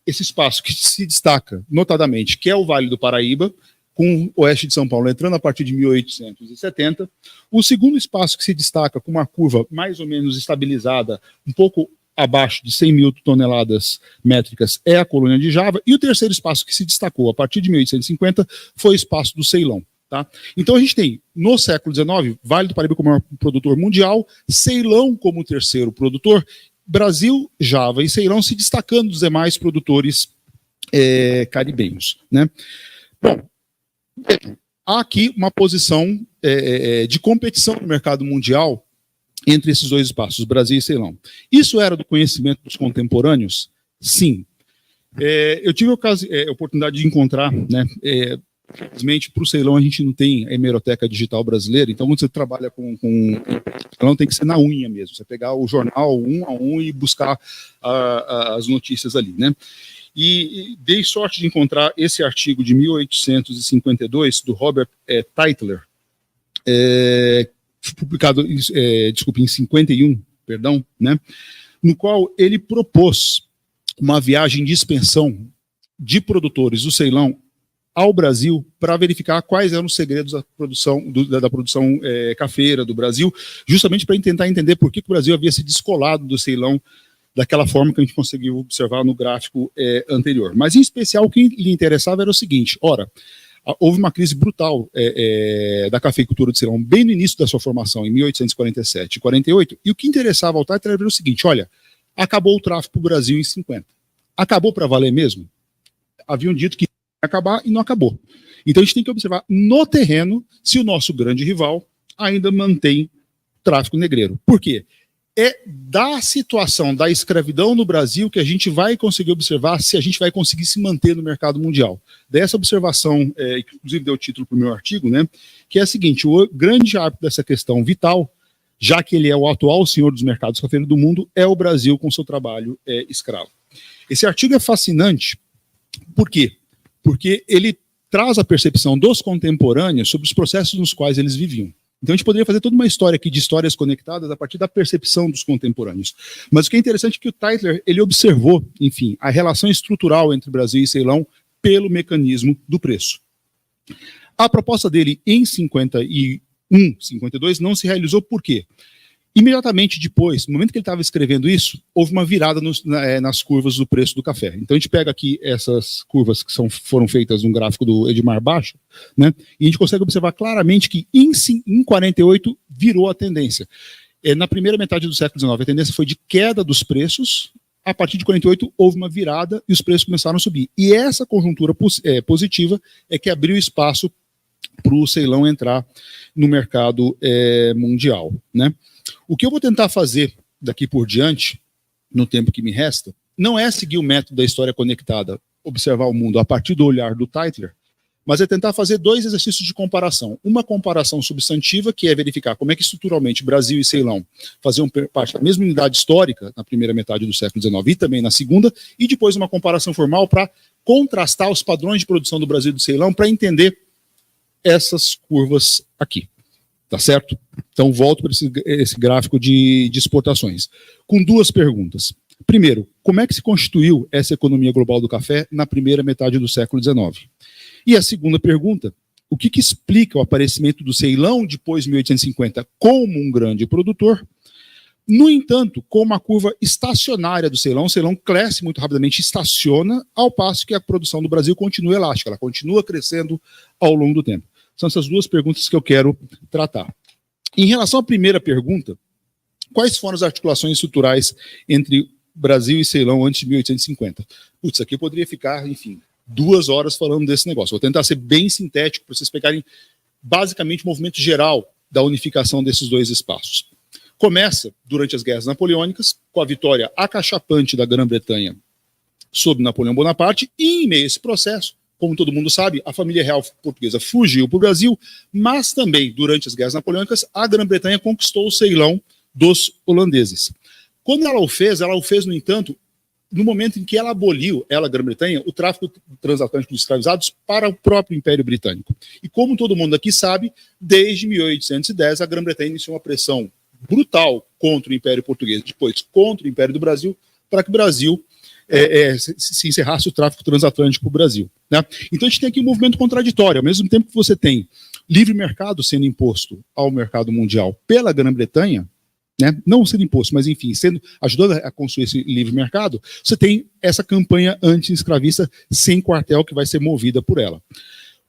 esse espaço que se destaca notadamente, que é o Vale do Paraíba, com o oeste de São Paulo entrando a partir de 1870. O segundo espaço que se destaca com uma curva mais ou menos estabilizada, um pouco abaixo de 100 mil toneladas métricas, é a colônia de Java. E o terceiro espaço que se destacou a partir de 1850 foi o espaço do Ceilão. Tá? Então a gente tem, no século XIX, Vale do Paraíba como maior produtor mundial, Ceilão como terceiro produtor, Brasil, Java e Ceilão se destacando dos demais produtores caribenhos, né? Bom, há aqui uma posição de competição no mercado mundial entre esses dois espaços, Brasil e Ceilão. Isso era do conhecimento dos contemporâneos? Sim. Eu tive a oportunidade de encontrar, né, infelizmente, para o Ceilão a gente não tem a hemeroteca digital brasileira, então quando você trabalha com Ceilão tem que ser na unha mesmo, você pegar o jornal um a um e buscar as notícias ali, né? E dei sorte de encontrar esse artigo de 1852 do Robert Tytler, publicado, em 51, perdão, né? No qual ele propôs uma viagem de expansão de produtores do Ceilão ao Brasil para verificar quais eram os segredos da produção cafeira do Brasil, justamente para tentar entender por que o Brasil havia se descolado do Ceilão daquela forma que a gente conseguiu observar no gráfico anterior. Mas, em especial, o que lhe interessava era o seguinte: ora, houve uma crise brutal da cafeicultura do Ceilão bem no início da sua formação, em 1847 e 48, e o que interessava ao Tytler era o seguinte: olha, acabou o tráfico para o Brasil em 50. Acabou para valer mesmo? Haviam dito que ia acabar e não acabou. Então a gente tem que observar no terreno se o nosso grande rival ainda mantém tráfico negreiro. Por quê? É da situação da escravidão no Brasil que a gente vai conseguir observar se a gente vai conseguir se manter no mercado mundial. Dessa observação, que inclusive deu título para o meu artigo, né, que é a seguinte: o grande árbitro dessa questão vital, já que ele é o atual senhor dos mercados cafeiros do mundo, é o Brasil com seu trabalho escravo. Esse artigo é fascinante. Por quê? Porque ele traz a percepção dos contemporâneos sobre os processos nos quais eles viviam. Então a gente poderia fazer toda uma história aqui de histórias conectadas a partir da percepção dos contemporâneos. Mas o que é interessante é que o Tytler, ele observou, enfim, a relação estrutural entre Brasil e Ceilão pelo mecanismo do preço. A proposta dele em 51, 52 não se realizou por quê? Imediatamente depois, no momento que ele estava escrevendo isso, houve uma virada nas curvas do preço do café. Então a gente pega aqui essas curvas que foram feitas num gráfico do Edmar Baixa, né, e a gente consegue observar claramente que em 48 virou a tendência. Na primeira metade do século XIX, a tendência foi de queda dos preços. A partir de 48 houve uma virada e os preços começaram a subir. E essa conjuntura positiva é que abriu espaço para o Ceilão entrar no mercado mundial, né? O que eu vou tentar fazer daqui por diante, no tempo que me resta, não é seguir o método da história conectada, observar o mundo a partir do olhar do Tytler, mas é tentar fazer dois exercícios de comparação. Uma comparação substantiva, que é verificar como é que estruturalmente Brasil e Ceilão faziam parte da mesma unidade histórica na primeira metade do século XIX e também na segunda, e depois uma comparação formal para contrastar os padrões de produção do Brasil e do Ceilão para entender essas curvas aqui. Tá certo? Então, volto para esse gráfico de exportações, com duas perguntas. Primeiro, como é que se constituiu essa economia global do café na primeira metade do século XIX? E a segunda pergunta, o que explica o aparecimento do Ceilão depois de 1850 como um grande produtor? No entanto, com uma curva estacionária do Ceilão, o Ceilão cresce muito rapidamente, estaciona, ao passo que a produção do Brasil continua elástica, ela continua crescendo ao longo do tempo. São essas duas perguntas que eu quero tratar. Em relação à primeira pergunta, quais foram as articulações estruturais entre Brasil e Ceilão antes de 1850? Putz, aqui eu poderia ficar, enfim, 2 horas falando desse negócio. Vou tentar ser bem sintético para vocês pegarem basicamente o movimento geral da unificação desses dois espaços. Começa durante as guerras napoleônicas, com a vitória acachapante da Grã-Bretanha sob Napoleão Bonaparte, e em meio a esse processo, como todo mundo sabe, a família real portuguesa fugiu para o Brasil, mas também, durante as guerras napoleônicas, a Grã-Bretanha conquistou o Ceilão dos holandeses. Quando ela o fez, no entanto, no momento em que ela aboliu, a Grã-Bretanha, o tráfico transatlântico de escravizados para o próprio Império Britânico. E como todo mundo aqui sabe, desde 1810, a Grã-Bretanha iniciou uma pressão brutal contra o Império Português, depois contra o Império do Brasil, para que o Brasil se encerrasse o tráfico transatlântico para o Brasil. Né? Então a gente tem aqui um movimento contraditório. Ao mesmo tempo que você tem livre mercado sendo imposto ao mercado mundial pela Grã-Bretanha, né? Não sendo imposto, mas enfim, ajudando a construir esse livre mercado, você tem essa campanha anti-escravista sem quartel que vai ser movida por ela.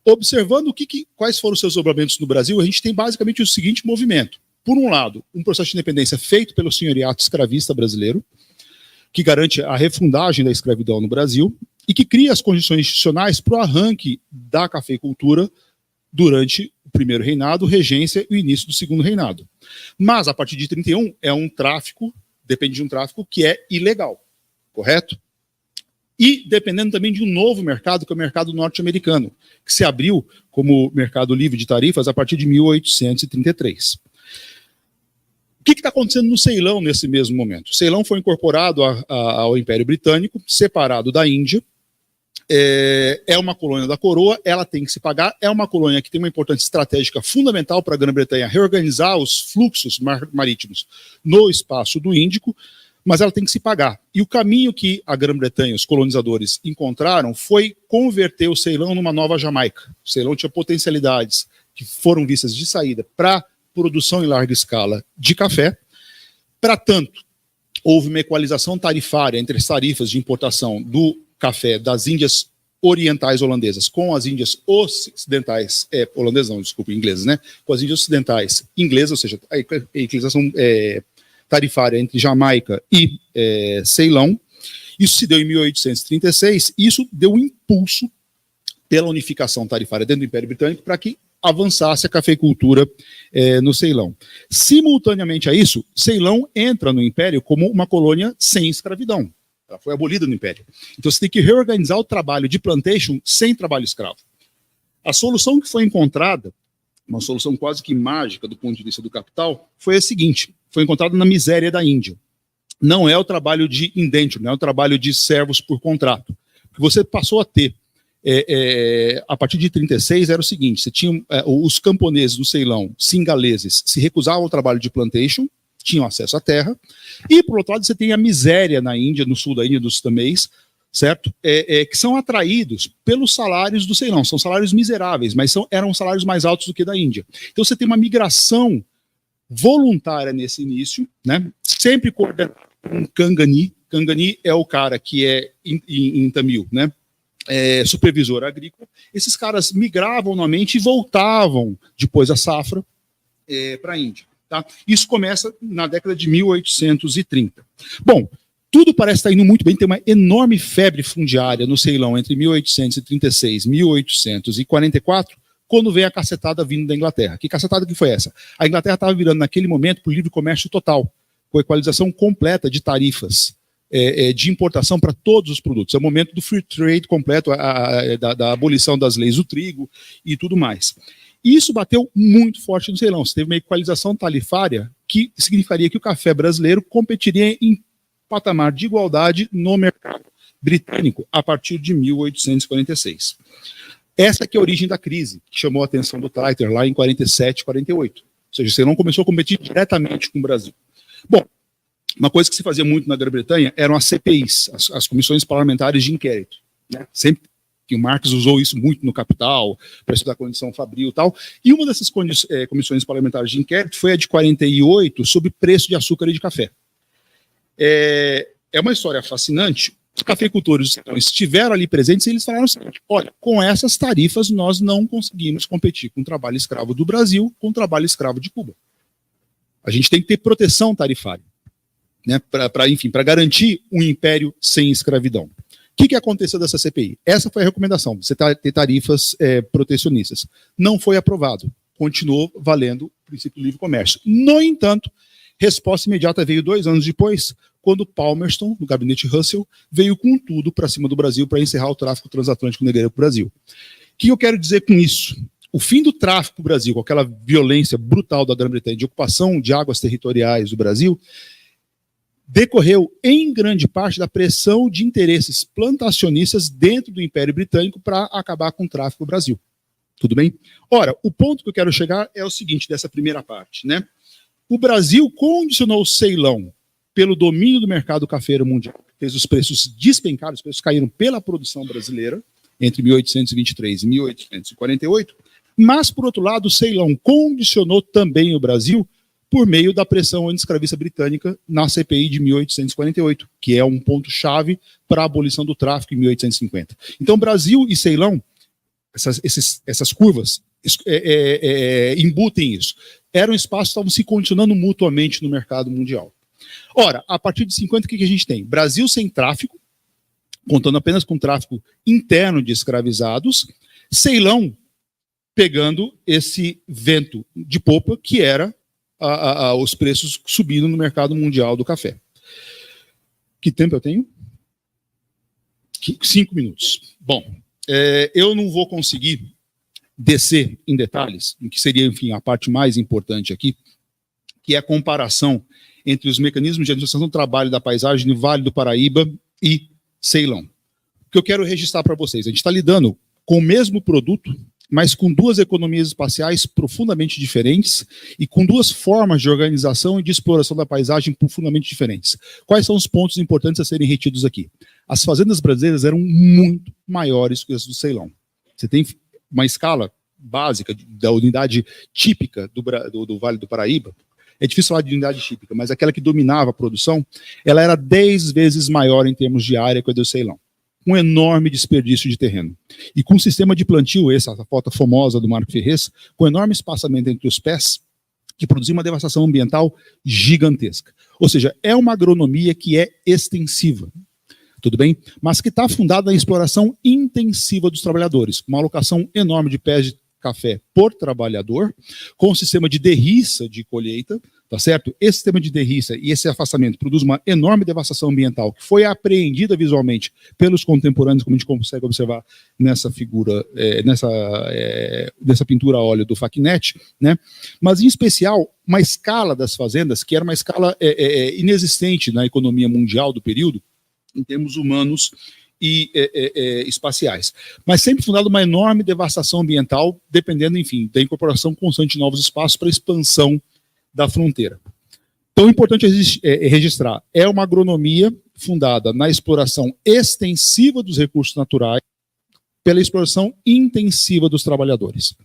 Observando quais foram os seus desdobramentos no Brasil, a gente tem basicamente o seguinte movimento. Por um lado, um processo de independência feito pelo senhoriato escravista brasileiro, que garante a refundagem da escravidão no Brasil e que cria as condições institucionais para o arranque da cafeicultura durante o primeiro reinado, regência e o início do segundo reinado. Mas, a partir de 31, depende de um tráfico que é ilegal, correto? E dependendo também de um novo mercado, que é o mercado norte-americano, que se abriu como mercado livre de tarifas a partir de 1833. O que está acontecendo no Ceilão nesse mesmo momento? O Ceilão foi incorporado ao Império Britânico, separado da Índia, é uma colônia da coroa, ela tem que se pagar, é uma colônia que tem uma importância estratégica fundamental para a Grã-Bretanha reorganizar os fluxos marítimos no espaço do Índico, mas ela tem que se pagar. E o caminho que a Grã-Bretanha, os colonizadores, encontraram foi converter o Ceilão numa nova Jamaica. O Ceilão tinha potencialidades que foram vistas de saída para produção em larga escala de café. Para tanto, houve uma equalização tarifária entre as tarifas de importação do café das Índias orientais holandesas com as Índias ocidentais, holandesas não, desculpa, inglesas, né? Com as Índias ocidentais inglesas, ou seja, a equalização tarifária entre Jamaica e Ceilão. Isso se deu em 1836, e isso deu um impulso pela unificação tarifária dentro do Império Britânico para que avançasse a cafeicultura no Ceilão. Simultaneamente a isso, Ceilão entra no Império como uma colônia sem escravidão. Ela foi abolida no Império. Então você tem que reorganizar o trabalho de plantation sem trabalho escravo. A solução que foi encontrada, uma solução quase que mágica do ponto de vista do capital, foi a seguinte: foi encontrada na miséria da Índia. Não é o trabalho de indenture, não é o trabalho de servos por contrato. O que você passou a ter a partir de 36 era o seguinte: você tinha os camponeses no Ceilão, singaleses, se recusavam ao trabalho de plantation, tinham acesso à terra, e por outro lado você tem a miséria na Índia, no sul da Índia, dos tamês, certo? Que são atraídos pelos salários do Ceilão, são salários miseráveis, mas eram salários mais altos do que da Índia. Então você tem uma migração voluntária nesse início, né? Sempre coordenado com um Kangani. Kangani é o cara que é em Tamil, né? Supervisor agrícola. Esses caras migravam novamente e voltavam depois da safra para a Índia. Tá? Isso começa na década de 1830. Bom, tudo parece estar indo muito bem, tem uma enorme febre fundiária no Ceilão entre 1836 e 1844, quando vem a cacetada vindo da Inglaterra. Que cacetada que foi essa? A Inglaterra estava virando naquele momento para o livre comércio total, com a equalização completa de tarifas de importação para todos os produtos. É o momento do free trade completo, da abolição das leis do trigo e tudo mais. E isso bateu muito forte no Ceilão. Você teve uma equalização tarifária que significaria que o café brasileiro competiria em patamar de igualdade no mercado britânico a partir de 1846. Essa que é a origem da crise, que chamou a atenção do Titer lá em 47, 48. Ou seja, o Ceilão começou a competir diretamente com o Brasil. Bom, uma coisa que se fazia muito na Grã-Bretanha eram as CPIs, as comissões parlamentares de inquérito. Né? Sempre que o Marx usou isso muito no Capital, para estudar a condição fabril e tal. E uma dessas comissões parlamentares de inquérito foi a de 48, sobre preço de açúcar e de café. É uma história fascinante. Os cafeicultores estiveram ali presentes e eles falaram o seguinte: olha, com essas tarifas nós não conseguimos competir com o trabalho escravo do Brasil, com o trabalho escravo de Cuba. A gente tem que ter proteção tarifária, né, para garantir um império sem escravidão. O que aconteceu dessa CPI? Essa foi a recomendação, você ter tarifas protecionistas. Não foi aprovado, continuou valendo o princípio do livre comércio. No entanto, Resposta imediata veio 2 anos depois, quando Palmerston, no gabinete Russell, veio com tudo para cima do Brasil para encerrar o tráfico transatlântico negreiro para o Brasil. O que eu quero dizer com isso? O fim do tráfico para o Brasil, com aquela violência brutal da Grã-Bretanha de ocupação de águas territoriais do Brasil, decorreu em grande parte da pressão de interesses plantacionistas dentro do Império Britânico para acabar com o tráfico no Brasil. Tudo bem? Ora, o ponto que eu quero chegar é o seguinte, dessa primeira parte, né? O Brasil condicionou o Ceilão pelo domínio do mercado cafeiro mundial, fez os preços despencar, os preços caíram pela produção brasileira entre 1823 e 1848, mas, por outro lado, o Ceilão condicionou também o Brasil por meio da pressão anti-escravista britânica na CPI de 1848, que é um ponto-chave para a abolição do tráfico em 1850. Então, Brasil e Ceilão, essas curvas, embutem isso. Eram espaços que estavam se condicionando mutuamente no mercado mundial. Ora, a partir de 50, o que a gente tem? Brasil sem tráfico, contando apenas com tráfico interno de escravizados, Ceilão pegando esse vento de popa que era os preços subindo no mercado mundial do café. Que tempo eu tenho? 5 minutos. Bom, eu não vou conseguir descer em detalhes, em que seria, enfim, a parte mais importante aqui, que é a comparação entre os mecanismos de administração do trabalho da paisagem no Vale do Paraíba e Ceilão. O que eu quero registrar para vocês, a gente está lidando com o mesmo produto, mas com 2 economias espaciais profundamente diferentes e com 2 formas de organização e de exploração da paisagem profundamente diferentes. Quais são os pontos importantes a serem retidos aqui? As fazendas brasileiras eram muito maiores que as do Ceilão. Você tem uma escala básica da unidade típica do Vale do Paraíba, é difícil falar de unidade típica, mas aquela que dominava a produção, ela era 10 vezes maior em termos de área que a do Ceilão. Um enorme desperdício de terreno. E com um sistema de plantio, essa foto famosa do Marco Ferrez, com enorme espaçamento entre os pés, que produzia uma devastação ambiental gigantesca. Ou seja, é uma agronomia que é extensiva, tudo bem? Mas que está fundada na exploração intensiva dos trabalhadores, uma alocação enorme de pés de café por trabalhador, com um sistema de derriça de colheita, tá certo? Esse sistema de derriça e esse afastamento produz uma enorme devastação ambiental que foi apreendida visualmente pelos contemporâneos, como a gente consegue observar nessa figura, nessa pintura a óleo do Facchinetti, né? Mas, em especial, uma escala das fazendas, que era uma escala inexistente na economia mundial do período, em termos humanos e espaciais, mas sempre fundado uma enorme devastação ambiental, dependendo, enfim, da incorporação constante de novos espaços para a expansão da fronteira. Então, é importante registrar, é uma agronomia fundada na exploração extensiva dos recursos naturais pela exploração intensiva dos trabalhadores.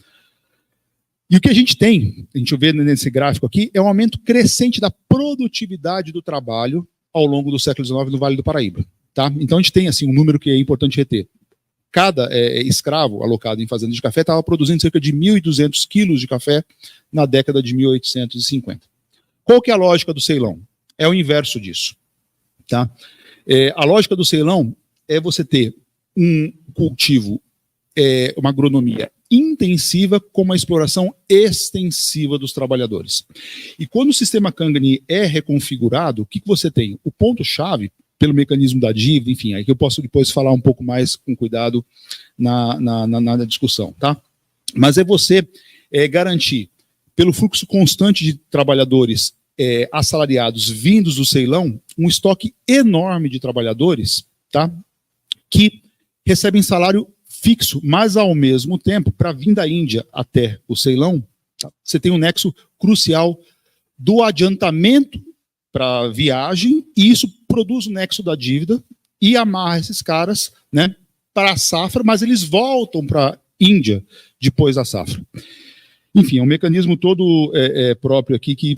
E o que a gente tem, a gente vê nesse gráfico aqui, é um aumento crescente da produtividade do trabalho ao longo do século XIX no Vale do Paraíba. Tá? Então, a gente tem assim, um número que é importante reter. Cada escravo alocado em fazendas de café estava produzindo cerca de 1.200 quilos de café na década de 1850. Qual que é a lógica do Ceilão? É o inverso disso. Tá? A lógica do Ceilão é você ter um cultivo, uma agronomia intensiva com uma exploração extensiva dos trabalhadores. E quando o sistema Kangani é reconfigurado, o que você tem? O ponto-chave, pelo mecanismo da dívida, enfim, aí que eu posso depois falar um pouco mais com cuidado na discussão, tá? Mas é você garantir, pelo fluxo constante de trabalhadores assalariados vindos do Ceilão, um estoque enorme de trabalhadores, tá? Que recebem salário fixo, mas ao mesmo tempo, para vir da Índia até o Ceilão, tá? Você tem um nexo crucial do adiantamento para viagem, e isso produz o nexo da dívida e amarra esses caras, né, para a safra, mas eles voltam para a Índia depois da safra. Enfim, é um mecanismo todo próprio aqui, que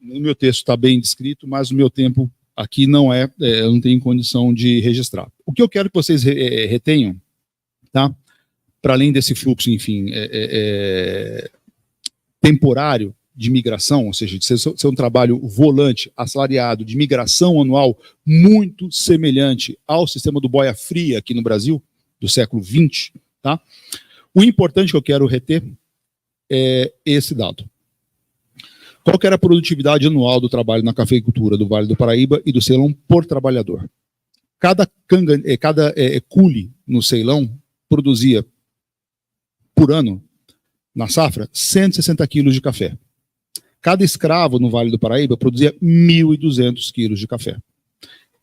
no meu texto está bem descrito, mas o meu tempo aqui não eu não tenho condição de registrar. O que eu quero que vocês retenham, tá, para além desse fluxo, enfim, temporário, de migração, ou seja, de ser um trabalho volante, assalariado, de migração anual, muito semelhante ao sistema do boia fria aqui no Brasil, do século XX, tá? O importante que eu quero reter é esse dado. Qual que era a produtividade anual do trabalho na cafeicultura do Vale do Paraíba e do Ceilão por trabalhador? Cada cule no Ceilão produzia, por ano, na safra, 160 quilos de café. Cada escravo no Vale do Paraíba produzia 1.200 quilos de café.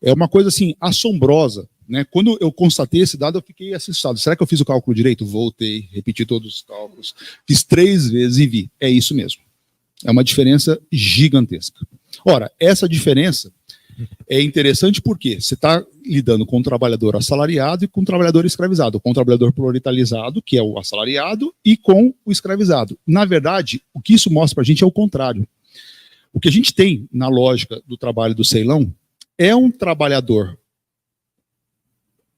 É uma coisa, assim, assombrosa, né? Quando eu constatei esse dado, eu fiquei assustado. Será que eu fiz o cálculo direito? Voltei, repeti todos os cálculos, fiz 3 vezes e vi. É isso mesmo. É uma diferença gigantesca. Ora, essa diferença é interessante porque você está lidando com um trabalhador assalariado e com um trabalhador escravizado, com um trabalhador proletalizado, que é o assalariado, e com o escravizado. Na verdade, o que isso mostra para a gente é o contrário. O que a gente tem na lógica do trabalho do Ceilão é um trabalhador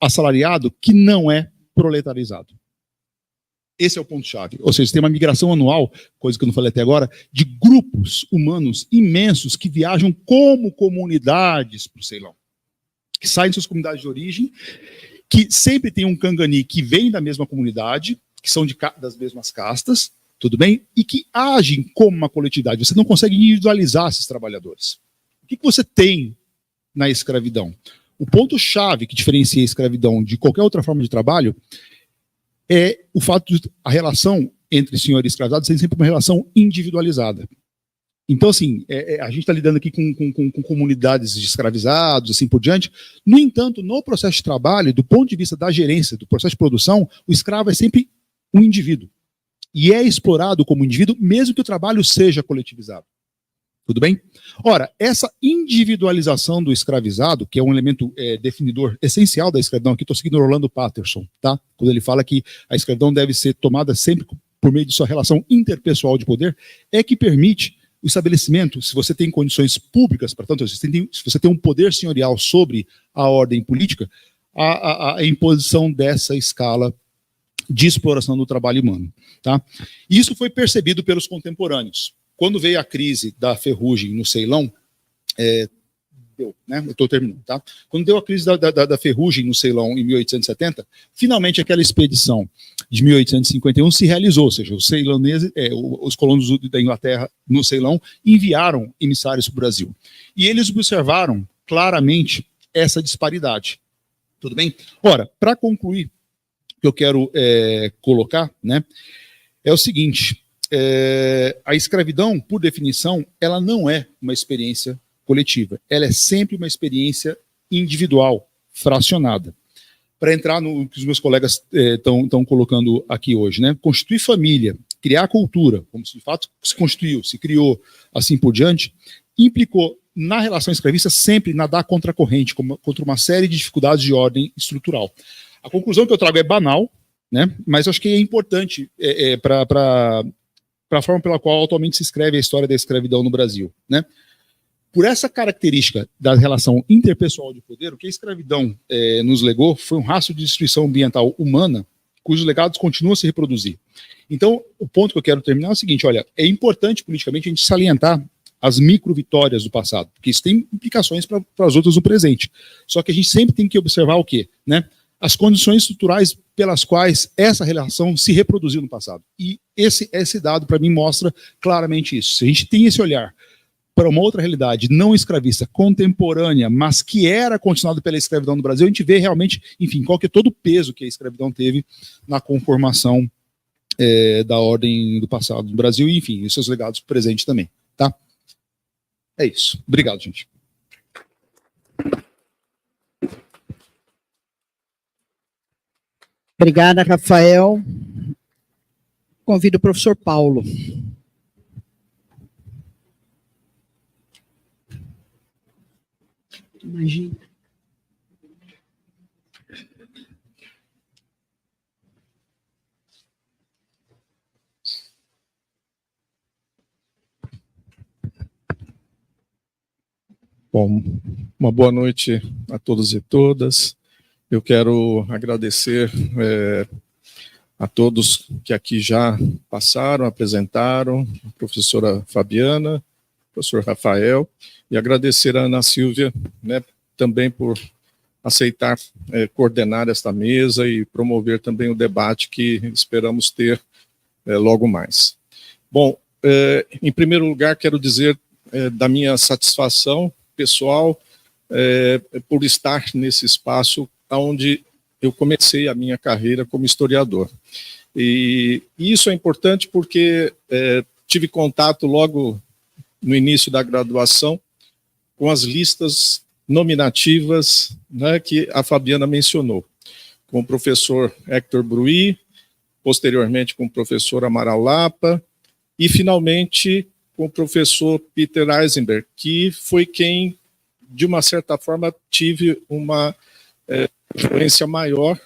assalariado que não é proletarizado. Esse é o ponto-chave. Ou seja, tem uma migração anual, coisa que eu não falei até agora, de grupos humanos imensos que viajam como comunidades para o Ceilão. Que saem de suas comunidades de origem, que sempre tem um cangani que vem da mesma comunidade, que são das mesmas castas, tudo bem? E que agem como uma coletividade. Você não consegue individualizar esses trabalhadores. O que você tem na escravidão? O ponto-chave que diferencia a escravidão de qualquer outra forma de trabalho é o fato de a relação entre senhor e escravizado ser sempre uma relação individualizada. Então, assim, a gente está lidando aqui com comunidades de escravizados, assim por diante. No entanto, no processo de trabalho, do ponto de vista da gerência, do processo de produção, o escravo é sempre um indivíduo. E é explorado como indivíduo, mesmo que o trabalho seja coletivizado. Tudo bem? Ora, essa individualização do escravizado, que é um elemento definidor essencial da escravidão, aqui estou seguindo Orlando Patterson, tá? Quando ele fala que a escravidão deve ser tomada sempre por meio de sua relação interpessoal de poder, é que permite o estabelecimento, se você tem condições públicas, portanto, se você tem um poder senhorial sobre a ordem política, a imposição dessa escala de exploração do trabalho humano, tá? Isso foi percebido pelos contemporâneos. Quando veio a crise da ferrugem no Ceilão, eu estou terminando, tá? Quando deu a crise da ferrugem no Ceilão em 1870, finalmente aquela expedição de 1851 se realizou, ou seja, os ceiloneses, os colonos da Inglaterra no Ceilão enviaram emissários para o Brasil. E eles observaram claramente essa disparidade. Tudo bem? Ora, para concluir, o que eu quero colocar, né, é o seguinte: a escravidão, por definição, ela não é uma experiência coletiva. Ela é sempre uma experiência individual, fracionada. Para entrar no que os meus colegas estão colocando aqui hoje, né? Constituir família, criar cultura, como se de fato se constituiu, se criou, assim por diante, implicou na relação escravista sempre nadar contra a corrente, contra uma série de dificuldades de ordem estrutural. A conclusão que eu trago é banal, né? Mas acho que é importante para a forma pela qual atualmente se escreve a história da escravidão no Brasil, né? Por essa característica da relação interpessoal de poder, o que a escravidão nos legou foi um rastro de destruição ambiental humana, cujos legados continuam a se reproduzir. Então, o ponto que eu quero terminar é o seguinte: olha, é importante politicamente a gente salientar as micro-vitórias do passado, porque isso tem implicações para as outras no presente. Só que a gente sempre tem que observar o quê? Né? As condições estruturais pelas quais essa relação se reproduziu no passado. E esse dado, para mim, mostra claramente isso. Se a gente tem esse olhar para uma outra realidade não escravista, contemporânea, mas que era continuada pela escravidão no Brasil, a gente vê realmente, enfim, qual que é todo o peso que a escravidão teve na conformação da ordem do passado no Brasil e, enfim, os seus legados presentes também, tá? É isso. Obrigado, gente. Obrigada, Rafael. Convido o professor Paulo. Imagina. Bom, uma boa noite a todos e todas. Eu quero agradecer a todos que aqui já passaram, apresentaram, a professora Fabiana, o professor Rafael, e agradecer a Ana Silvia, né, também por aceitar coordenar esta mesa e promover também o debate que esperamos ter logo mais. Bom, em primeiro lugar, quero dizer da minha satisfação pessoal por estar nesse espaço onde eu comecei a minha carreira como historiador. E isso é importante porque tive contato logo no início da graduação com as listas nominativas, né, que a Fabiana mencionou, com o professor Hector Bruy, posteriormente com o professor Amaral Lapa, e finalmente com o professor Peter Eisenberg, que foi quem, de uma certa forma, tive uma influência maior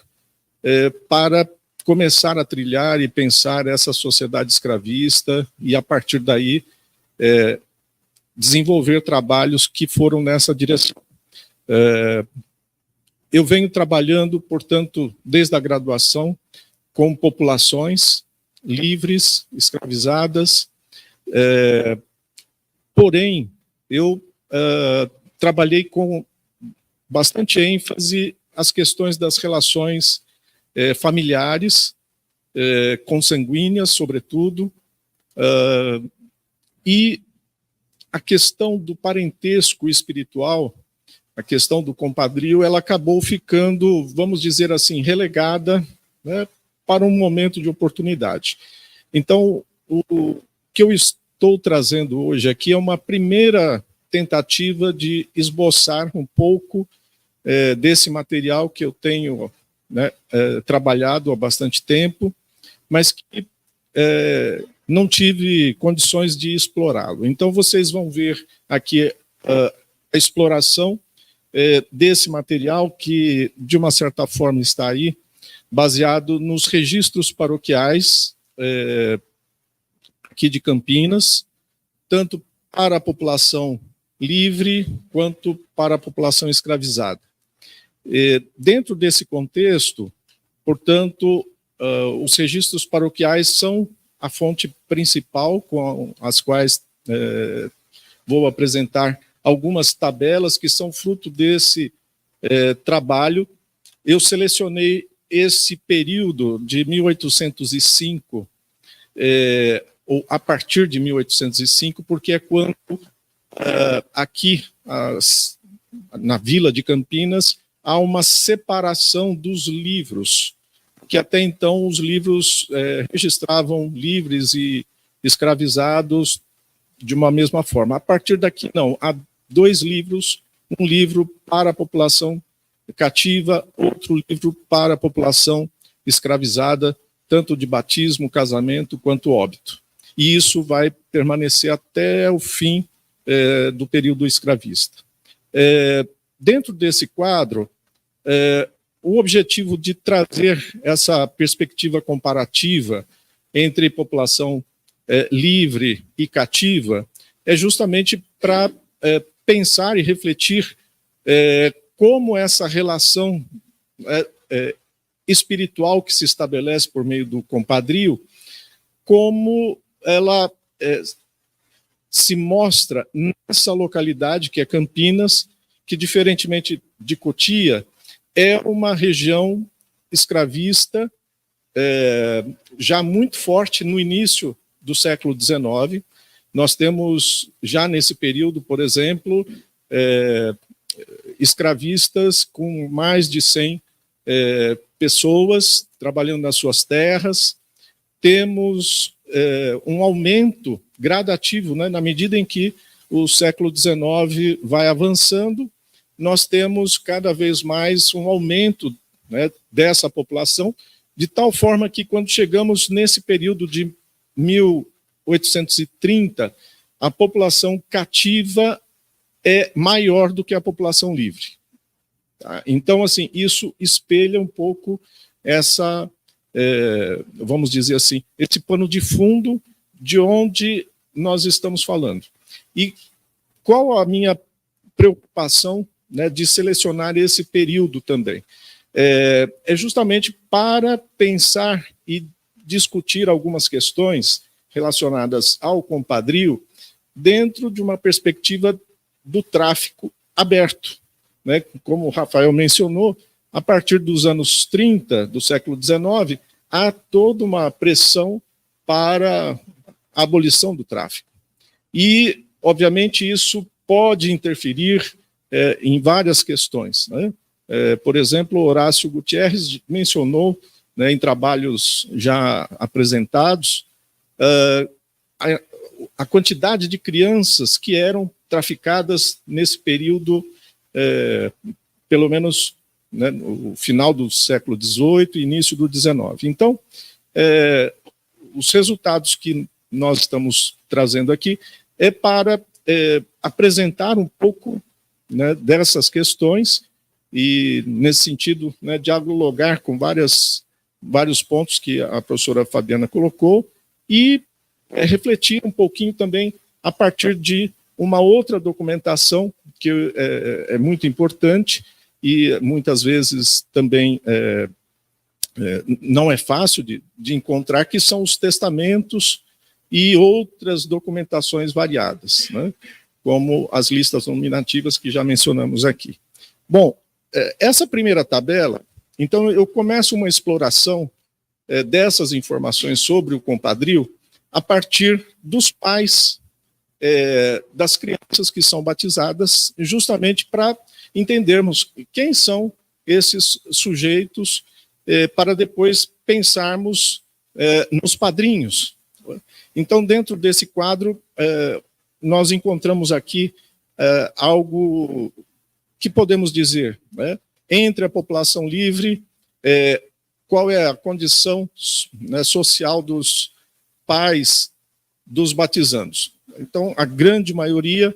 para começar a trilhar e pensar essa sociedade escravista e, a partir daí, desenvolver trabalhos que foram nessa direção. Eu venho trabalhando, portanto, desde a graduação, com populações livres, escravizadas, porém, eu trabalhei com bastante ênfase as questões das relações familiares, consanguíneas, sobretudo, e a questão do parentesco espiritual, a questão do compadrio, ela acabou ficando, vamos dizer assim, relegada, né, para um momento de oportunidade. Então, o que eu estou trazendo hoje aqui é uma primeira tentativa de esboçar um pouco desse material que eu tenho, né, trabalhado há bastante tempo, mas que não tive condições de explorá-lo. Então, vocês vão ver aqui a exploração desse material que, de uma certa forma, está aí, baseado nos registros paroquiais aqui de Campinas, tanto para a população livre quanto para a população escravizada. Dentro desse contexto, portanto, os registros paroquiais são a fonte principal com as quais vou apresentar algumas tabelas que são fruto desse trabalho. Eu selecionei esse período de 1805, ou a partir de 1805, porque é quando aqui, na Vila de Campinas, há uma separação dos livros, que até então os livros registravam livres e escravizados de uma mesma forma. A partir daqui, não, há dois livros, um livro para a população cativa, outro livro para a população escravizada, tanto de batismo, casamento, quanto óbito. E isso vai permanecer até o fim do período escravista. Dentro desse quadro, o objetivo de trazer essa perspectiva comparativa entre população livre e cativa é justamente para pensar e refletir como essa relação espiritual que se estabelece por meio do compadrio, como ela se mostra nessa localidade que é Campinas, que, diferentemente de Cotia, é uma região escravista já muito forte no início do século XIX. Nós temos, já nesse período, por exemplo, escravistas com mais de 100 pessoas trabalhando nas suas terras. Temos um aumento gradativo, né, na medida em que o século XIX vai avançando, nós temos cada vez mais um aumento, né, dessa população, de tal forma que, quando chegamos nesse período de 1830, a população cativa é maior do que a população livre. Tá? Então, assim, isso espelha um pouco essa, vamos dizer assim, esse pano de fundo de onde nós estamos falando. E qual a minha preocupação, né, de selecionar esse período também? É justamente para pensar e discutir algumas questões relacionadas ao compadrio dentro de uma perspectiva do tráfico aberto, né? Como o Rafael mencionou, a partir dos anos 30 do século XIX, há toda uma pressão para a abolição do tráfico. E, obviamente, isso pode interferir em várias questões, né? Por exemplo, Horácio Gutierrez mencionou, né, em trabalhos já apresentados, a quantidade de crianças que eram traficadas nesse período, pelo menos, né, no final do século XVIII e início do XIX. Então, os resultados que nós estamos trazendo aqui é para apresentar um pouco, né, dessas questões e, nesse sentido, né, dialogar com vários pontos que a professora Fabiana colocou e refletir um pouquinho também a partir de uma outra documentação que é muito importante e muitas vezes também não é fácil de encontrar, que são os testamentos e outras documentações variadas, né, como as listas nominativas que já mencionamos aqui. Bom, essa primeira tabela, então eu começo uma exploração dessas informações sobre o compadrio a partir dos pais das crianças que são batizadas, justamente para entendermos quem são esses sujeitos, para depois pensarmos nos padrinhos. Então, dentro desse quadro, nós encontramos aqui algo que podemos dizer, né, entre a população livre, qual é a condição, né, social dos pais dos batizandos. Então, a grande maioria,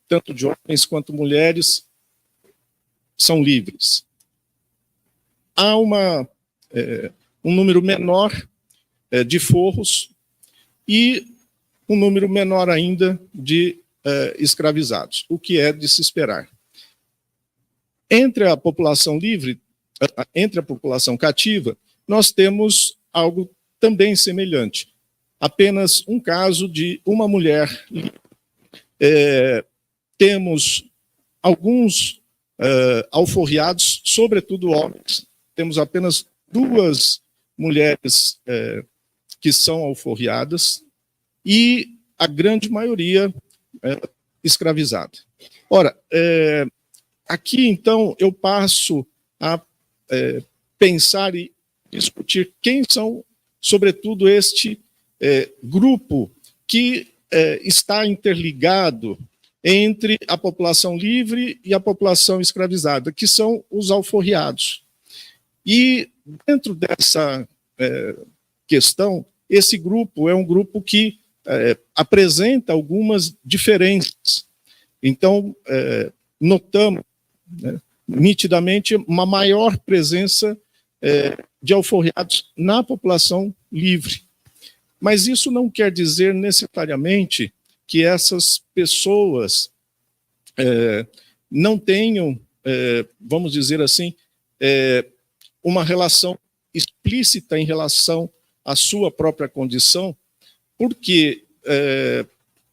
tanto de homens quanto mulheres, são livres. Há um número menor de forros e um número menor ainda de escravizados, o que é de se esperar. Entre a população livre, entre a população cativa, nós temos algo também semelhante. Apenas um caso de uma mulher. Temos alguns alforriados, sobretudo homens. Temos apenas 2 mulheres que são alforriadas e a grande maioria escravizada. Ora, aqui, então, eu passo a pensar e discutir quem são, sobretudo, este grupo que está interligado entre a população livre e a população escravizada, que são os alforriados. E, dentro dessa questão, esse grupo é um grupo que apresenta algumas diferenças. Então, notamos, né, nitidamente uma maior presença de alforriados na população livre. Mas isso não quer dizer necessariamente que essas pessoas não tenham, vamos dizer assim, uma relação explícita em relação à sua própria condição, porque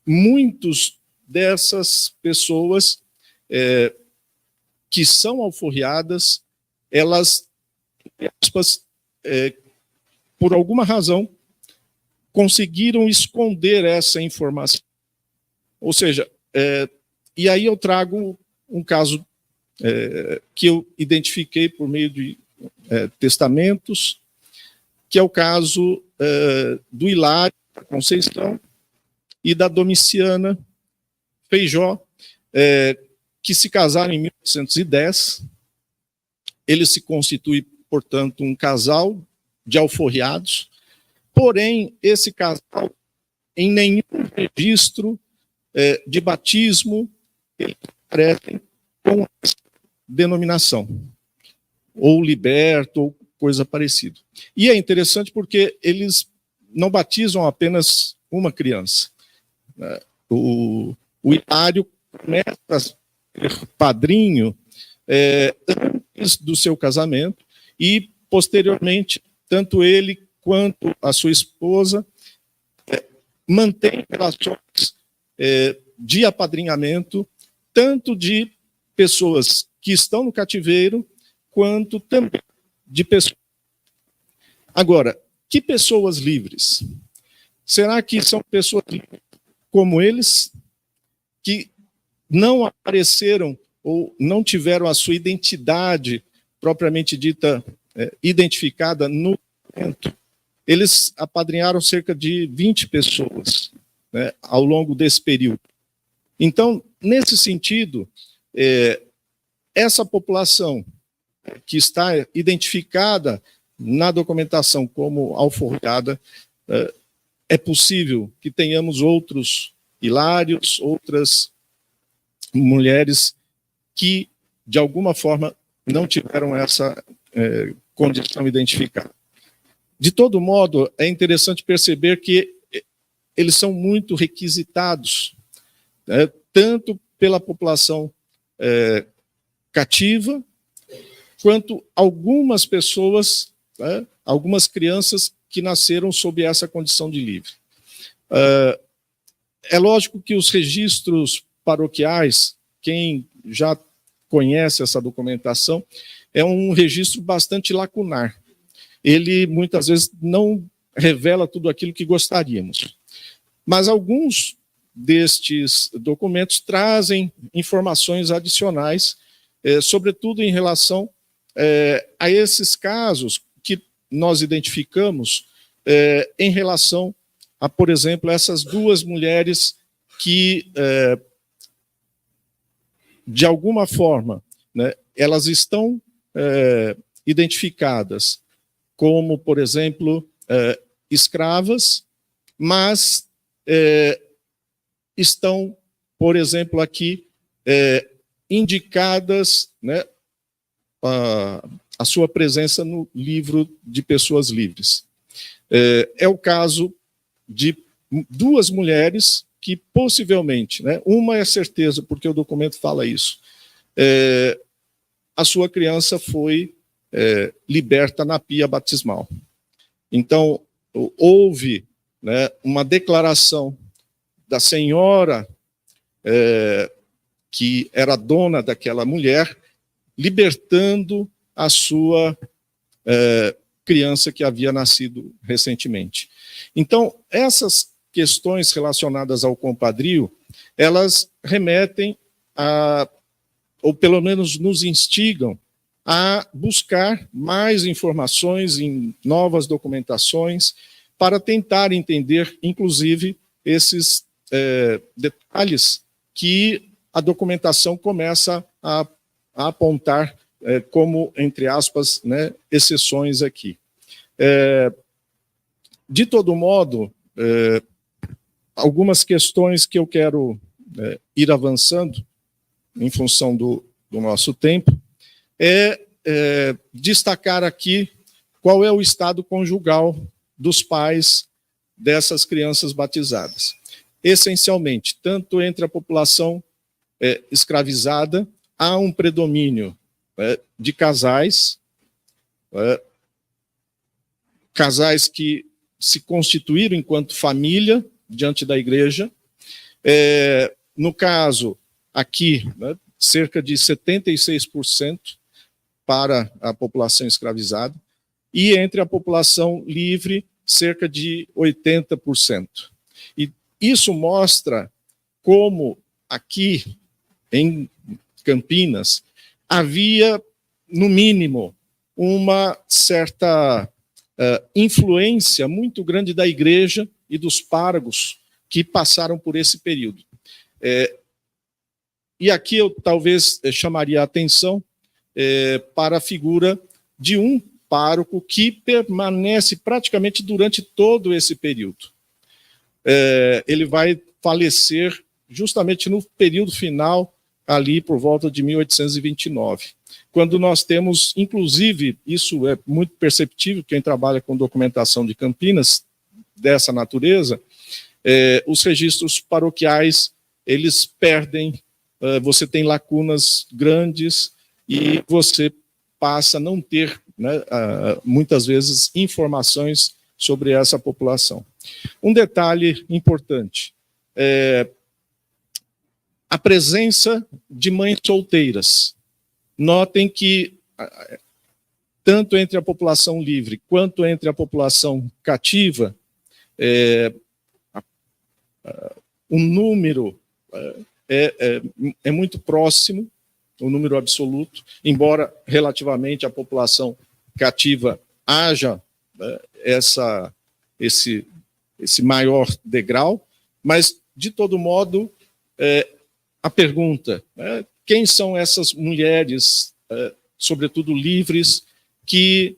muitos dessas pessoas que são alforriadas, elas, por alguma razão, conseguiram esconder essa informação. Ou seja, e aí eu trago um caso que eu identifiquei por meio de testamentos, que é o caso do Hilário da Conceição e da Domiciana Feijó, que se casaram em 1810. Eles se constituem, portanto, um casal de alforriados, porém, esse casal, em nenhum registro de batismo, eles aparecem com essa denominação, ou liberto, ou coisa parecida. E é interessante porque eles não batizam apenas uma criança. O Hilário começa a ser padrinho antes do seu casamento e, posteriormente, tanto ele quanto a sua esposa mantêm relações de apadrinhamento, tanto de pessoas que estão no cativeiro, quanto também de pessoas. Agora, que pessoas livres? Será que são pessoas como eles que não apareceram ou não tiveram a sua identidade propriamente dita identificada no evento? Eles apadrinharam cerca de 20 pessoas, né, ao longo desse período. Então, nesse sentido, essa população que está identificada na documentação como alforriada, é possível que tenhamos outros hilários, outras mulheres que, de alguma forma, não tiveram essa condição identificada. De todo modo, é interessante perceber que eles são muito requisitados, né, tanto pela população cativa, quanto algumas pessoas, né, algumas crianças que nasceram sob essa condição de livre. É lógico que os registros paroquiais, quem já conhece essa documentação, é um registro bastante lacunar. Ele, muitas vezes, não revela tudo aquilo que gostaríamos. Mas alguns destes documentos trazem informações adicionais, sobretudo em relação a esses casos que nós identificamos em relação a, por exemplo, essas duas mulheres que, de alguma forma, né, elas estão identificadas como, por exemplo, escravas, mas estão, por exemplo, aqui indicadas, né, a sua presença no livro de pessoas livres. É o caso de duas mulheres que possivelmente, né, uma é certeza, porque o documento fala isso, a sua criança foi liberta na pia batismal. Então, houve, né, uma declaração da senhora que era dona daquela mulher, libertando a sua criança que havia nascido recentemente. Então, essas questões relacionadas ao compadrio, elas remetem a, ou pelo menos nos instigam, a buscar mais informações em novas documentações para tentar entender, inclusive, esses detalhes que a documentação começa a apontar como, entre aspas, né, exceções aqui. De todo modo, algumas questões que eu quero ir avançando em função do nosso tempo, destacar aqui qual é o estado conjugal dos pais dessas crianças batizadas. Essencialmente, tanto entre a população escravizada, há um predomínio de casais, casais que se constituíram enquanto família diante da igreja. No caso, aqui, né, cerca de 76% para a população escravizada, e entre a população livre, cerca de 80%. E isso mostra como aqui, em Campinas, havia, no mínimo, uma certa influência muito grande da igreja e dos párogos que passaram por esse período. E aqui eu talvez chamaria a atenção para a figura de um pároco que permanece praticamente durante todo esse período. Ele vai falecer justamente no período final, ali por volta de 1829, quando nós temos, inclusive, isso é muito perceptível, quem trabalha com documentação de Campinas, dessa natureza, os registros paroquiais, eles perdem, você tem lacunas grandes e você passa a não ter, né, muitas vezes, informações sobre essa população. Um detalhe importante, a presença de mães solteiras. Notem que, tanto entre a população livre quanto entre a população cativa, o número é muito próximo, o número absoluto, embora relativamente à população cativa haja esse maior degrau, mas, de todo modo, a pergunta, quem são essas mulheres, sobretudo livres, que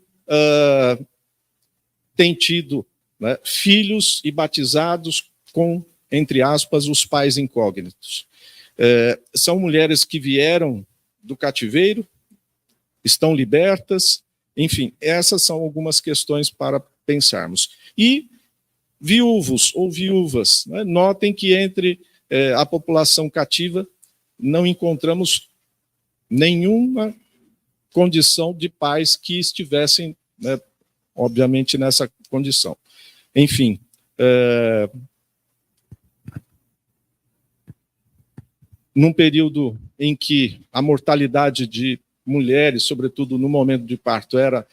têm tido, né, filhos e batizados com, entre aspas, os pais incógnitos? São mulheres que vieram do cativeiro, estão libertas, enfim, essas são algumas questões para pensarmos. E viúvos ou viúvas, né? Notem que entre a população cativa não encontramos nenhuma condição de pais que estivessem, né, obviamente, nessa condição. Enfim, num período em que a mortalidade de mulheres, sobretudo no momento de parto, era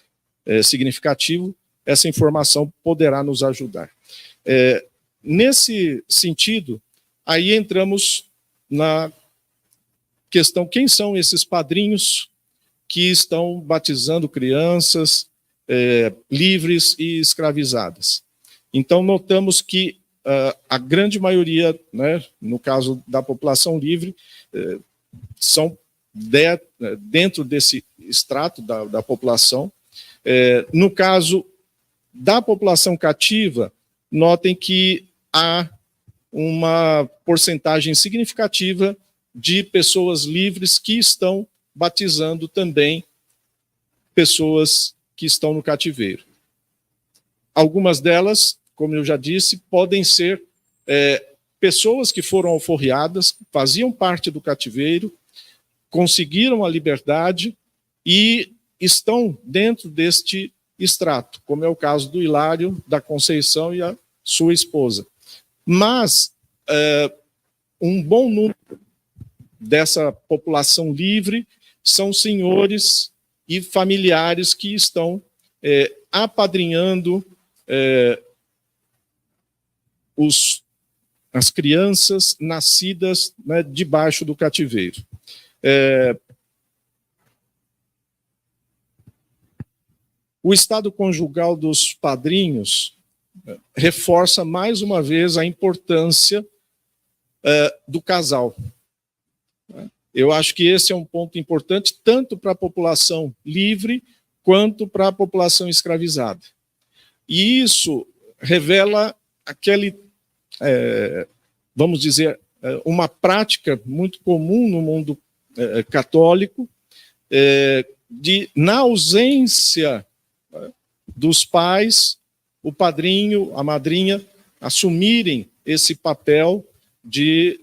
significativo, essa informação poderá nos ajudar. Nesse sentido, aí entramos na questão: quem são esses padrinhos que estão batizando crianças livres e escravizadas? Então, notamos que a grande maioria, né, no caso da população livre, são dentro desse extrato da população. No caso da população cativa, notem que há uma porcentagem significativa de pessoas livres que estão batizando também pessoas que estão no cativeiro. Algumas delas, como eu já disse, podem ser pessoas que foram alforriadas, faziam parte do cativeiro, conseguiram a liberdade e estão dentro deste extrato, como é o caso do Hilário, da Conceição e a sua esposa. Mas um bom número dessa população livre são senhores e familiares que estão apadrinhando as crianças nascidas, né, debaixo do cativeiro. O estado conjugal dos padrinhos reforça mais uma vez a importância do casal. Eu acho que esse é um ponto importante tanto para a população livre quanto para a população escravizada. E isso revela vamos dizer, uma prática muito comum no mundo católico, na ausência dos pais, o padrinho, a madrinha, assumirem esse papel de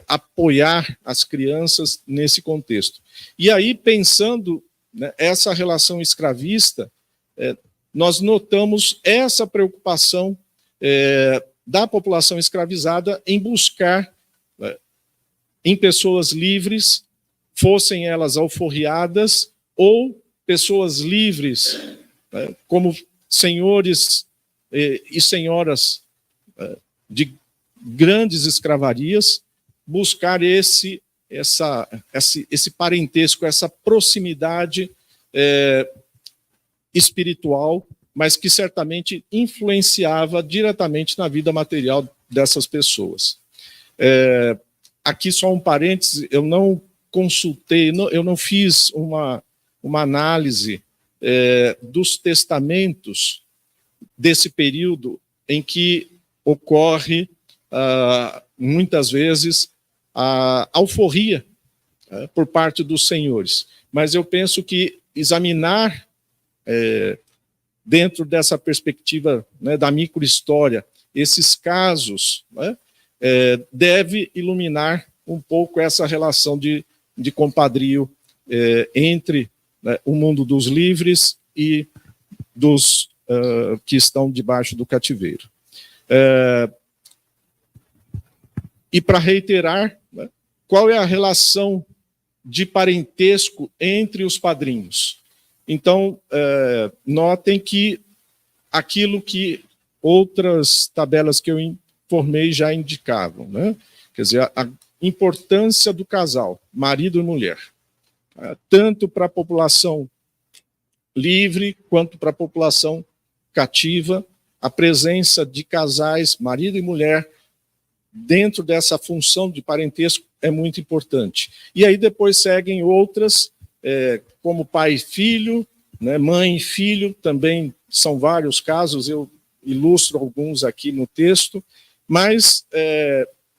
apoiar as crianças nesse contexto. E aí, pensando, né, essa relação escravista, nós notamos essa preocupação da população escravizada em buscar, em pessoas livres, fossem elas alforriadas ou pessoas livres, como senhores e senhoras de grandes escravarias, buscar esse parentesco, essa proximidade espiritual, mas que certamente influenciava diretamente na vida material dessas pessoas. Aqui só um parêntese, eu não consultei, eu não fiz uma análise dos testamentos desse período em que ocorre, muitas vezes, a alforria por parte dos senhores. Mas eu penso que examinar, dentro dessa perspectiva, né, da microhistória, esses casos, né, deve iluminar um pouco essa relação de compadrio entre, né, o mundo dos livres e dos que estão debaixo do cativeiro. E para reiterar, né, qual é a relação de parentesco entre os padrinhos? Então, notem que aquilo que outras tabelas que eu formei já indicavam, né? Quer dizer, a importância do casal, marido e mulher, tanto para a população livre quanto para a população cativa, a presença de casais, marido e mulher, dentro dessa função de parentesco é muito importante. E aí depois seguem outras, como pai e filho, né, mãe e filho, também são vários casos, eu ilustro alguns aqui no texto, mas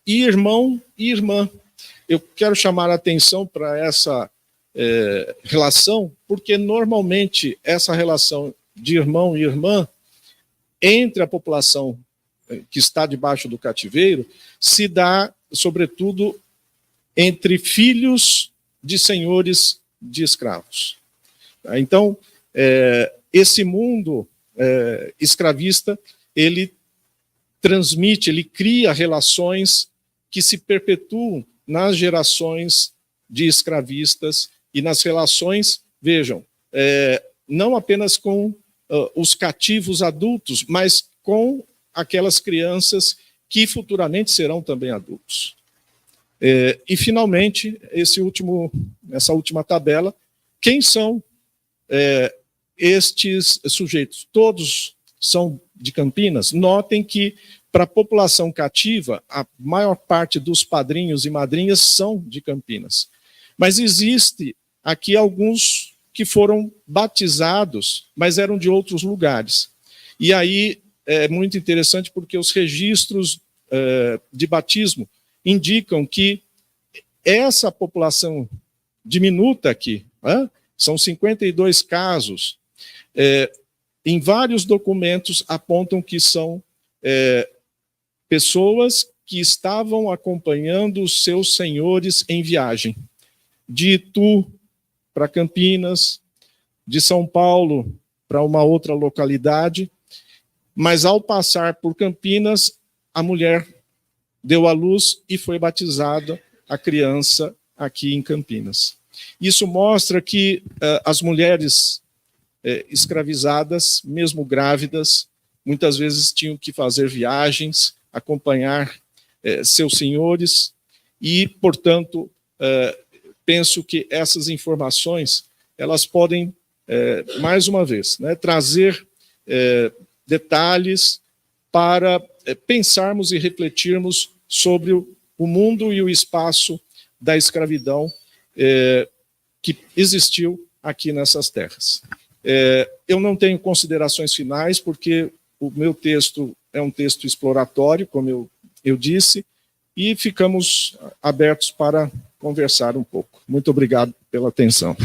irmão e irmã. Eu quero chamar a atenção para essa relação, porque normalmente essa relação de irmão e irmã entre a população que está debaixo do cativeiro se dá, sobretudo, entre filhos de senhores de escravos. Então, esse mundo escravista, ele transmite, ele cria relações que se perpetuam nas gerações de escravistas e nas relações, vejam, não apenas com os cativos adultos, mas com aquelas crianças que futuramente serão também adultos. E, finalmente, essa última tabela, quem são estes sujeitos? Todos são de Campinas. Notem que, para a população cativa, a maior parte dos padrinhos e madrinhas são de Campinas. Mas existe aqui alguns que foram batizados, mas eram de outros lugares. E aí é muito interessante porque os registros de batismo indicam que essa população diminuta aqui, são 52 casos, em vários documentos apontam que são pessoas que estavam acompanhando os seus senhores em viagem, de Itu para Campinas, de São Paulo para uma outra localidade, mas ao passar por Campinas, a mulher deu à luz e foi batizada a criança aqui em Campinas. Isso mostra que as mulheres escravizadas, mesmo grávidas, muitas vezes tinham que fazer viagens, acompanhar seus senhores e, portanto, penso que essas informações elas podem, mais uma vez, né, trazer detalhes para pensarmos e refletirmos sobre o mundo e o espaço da escravidão que existiu aqui nessas terras. Eu não tenho considerações finais, porque o meu texto é um texto exploratório, como eu disse, e ficamos abertos para conversar um pouco. Muito obrigado pela atenção.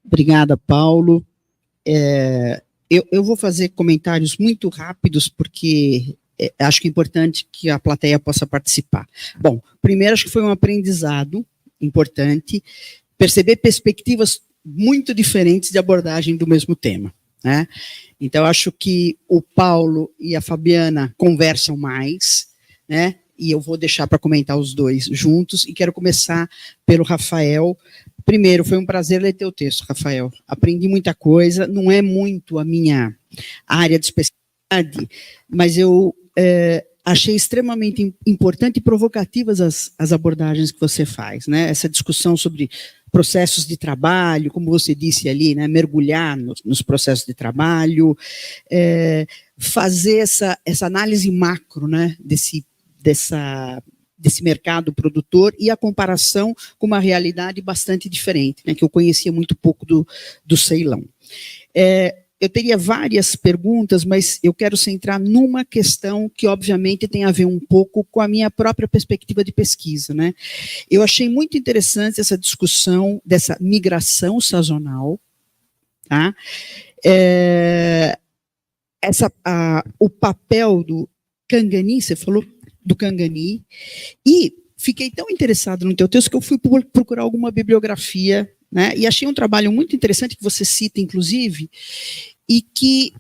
Obrigada, Paulo. Eu vou fazer comentários muito rápidos, porque acho que é importante que a plateia possa participar. Bom, primeiro, acho que foi um aprendizado importante, perceber perspectivas muito diferentes de abordagem do mesmo tema, né? Então, acho que o Paulo e a Fabiana conversam mais, né? E eu vou deixar para comentar os dois juntos, e quero começar pelo Rafael. Primeiro, foi um prazer ler teu texto, Rafael. Aprendi muita coisa, não é muito a minha área de especialidade, mas eu achei extremamente importante e provocativas as abordagens que você faz, né? Essa discussão sobre processos de trabalho, como você disse ali, né? Mergulhar nos processos de trabalho, fazer essa análise macro, né? Desse mercado produtor e a comparação com uma realidade bastante diferente, né, que eu conhecia muito pouco do Ceilão. Eu teria várias perguntas, mas eu quero centrar numa questão que, obviamente, tem a ver um pouco com a minha própria perspectiva de pesquisa, né? Eu achei muito interessante essa discussão dessa migração sazonal, tá? O papel do Cangani, você falou do Cangani, e fiquei tão interessado no teu texto que eu fui procurar alguma bibliografia, né, e achei um trabalho muito interessante que você cita, inclusive, e que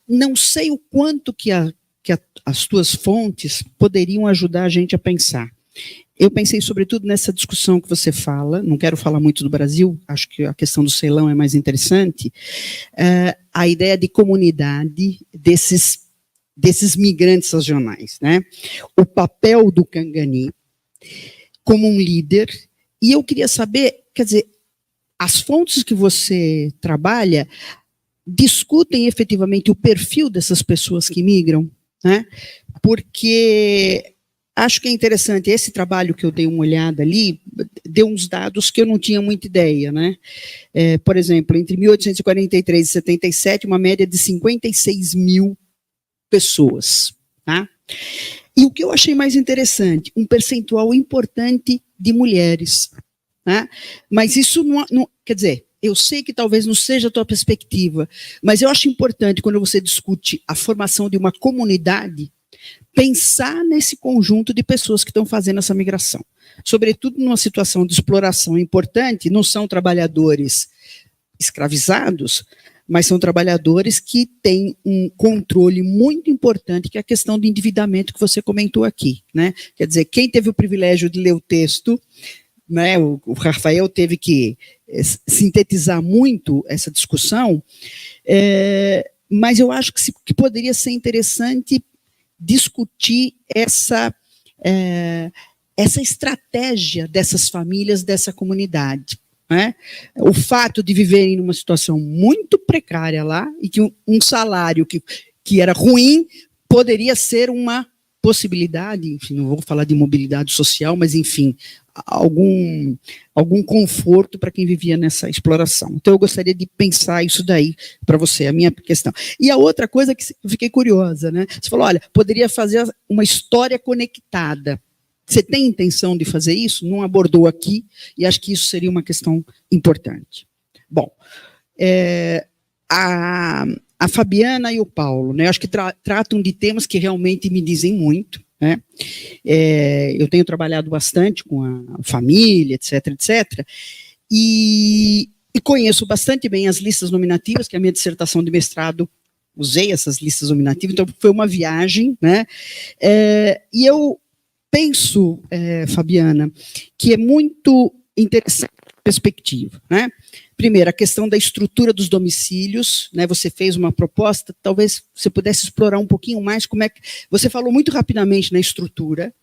não sei o quanto que as tuas fontes poderiam ajudar a gente a pensar. eu pensei sobretudo nessa discussão que você fala, não quero falar muito do Brasil, acho que a questão do Ceilão é mais interessante, a ideia de comunidade desses migrantes sazonais, né? O papel do Cangani como um líder, e eu queria saber, quer dizer, as fontes que você trabalha discutem efetivamente o perfil dessas pessoas que migram, né? Porque acho que é interessante, esse trabalho que eu dei uma olhada ali, deu uns dados que eu não tinha muita ideia, né? Por exemplo, entre 1843 e 77, uma média de 56 mil pessoas, tá? E o que eu achei mais interessante, um percentual importante de mulheres, né? Mas isso não, quer dizer, eu sei que talvez não seja a tua perspectiva, mas eu acho importante, quando você discute a formação de uma comunidade, pensar nesse conjunto de pessoas que estão fazendo essa migração. Sobretudo numa situação de exploração importante, não são trabalhadores escravizados, mas são trabalhadores que têm um controle muito importante, que é a questão do endividamento que você comentou aqui, né? Quer dizer, quem teve o privilégio de ler o texto, né, o Rafael teve que sintetizar muito essa discussão, mas eu acho que poderia ser interessante discutir essa estratégia dessas famílias, dessa comunidade, né? O fato de viverem numa situação muito precária lá, e que um salário que era ruim poderia ser uma possibilidade, enfim, não vou falar de mobilidade social, mas, enfim, algum conforto para quem vivia nessa exploração. Então, eu gostaria de pensar isso daí para você, a minha questão. E a outra coisa que eu fiquei curiosa, né? Você falou, olha, poderia fazer uma história conectada. Você tem intenção de fazer isso? Não abordou aqui, e acho que isso seria uma questão importante. Bom, a Fabiana e o Paulo, né, acho que tratam de temas que realmente me dizem muito, né? Eu tenho trabalhado bastante com a família, etc., e conheço bastante bem as listas nominativas, que a minha dissertação de mestrado usei essas listas nominativas, então foi uma viagem, né? E eu penso, Fabiana, que é muito interessante a perspectiva, né? Primeiro, a questão da estrutura dos domicílios, né? Você fez uma proposta, talvez você pudesse explorar um pouquinho mais como é que... Você falou muito rapidamente na estrutura,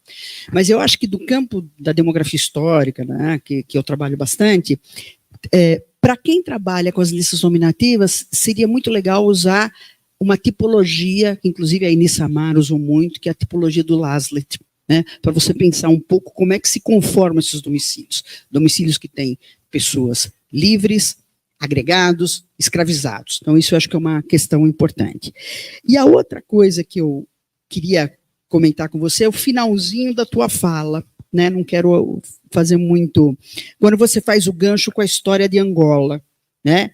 mas eu acho que do campo da demografia histórica, né, que eu trabalho bastante, para quem trabalha com as listas nominativas, seria muito legal usar uma tipologia, que inclusive a Inês Samar usou muito, que é a tipologia do Laslett, né, para você pensar um pouco como é que se conformam esses domicílios. Domicílios que têm pessoas livres, agregados, escravizados. Então, isso eu acho que é uma questão importante. E a outra coisa que eu queria comentar com você é o finalzinho da tua fala, né? Não quero fazer muito... Quando você faz o gancho com a história de Angola, né?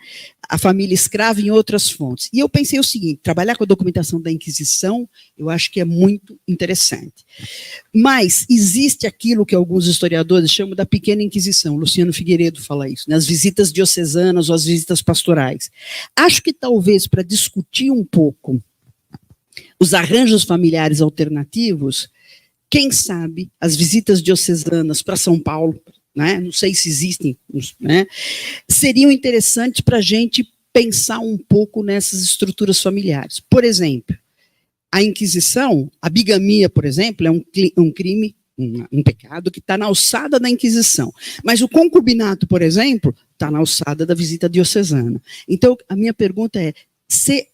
A família escrava em outras fontes. E eu pensei o seguinte, trabalhar com a documentação da Inquisição, eu acho que é muito interessante. Mas existe aquilo que alguns historiadores chamam da pequena Inquisição, Luciano Figueiredo fala isso, né? As visitas diocesanas ou as visitas pastorais. Acho que talvez para discutir um pouco os arranjos familiares alternativos, quem sabe as visitas diocesanas para São Paulo, né? Não sei se existem, né? Seriam interessantes para a gente pensar um pouco nessas estruturas familiares. Por exemplo, a Inquisição, a bigamia, por exemplo, é um crime, um pecado que está na alçada da Inquisição. Mas o concubinato, por exemplo, está na alçada da visita diocesana. Então, a minha pergunta é, você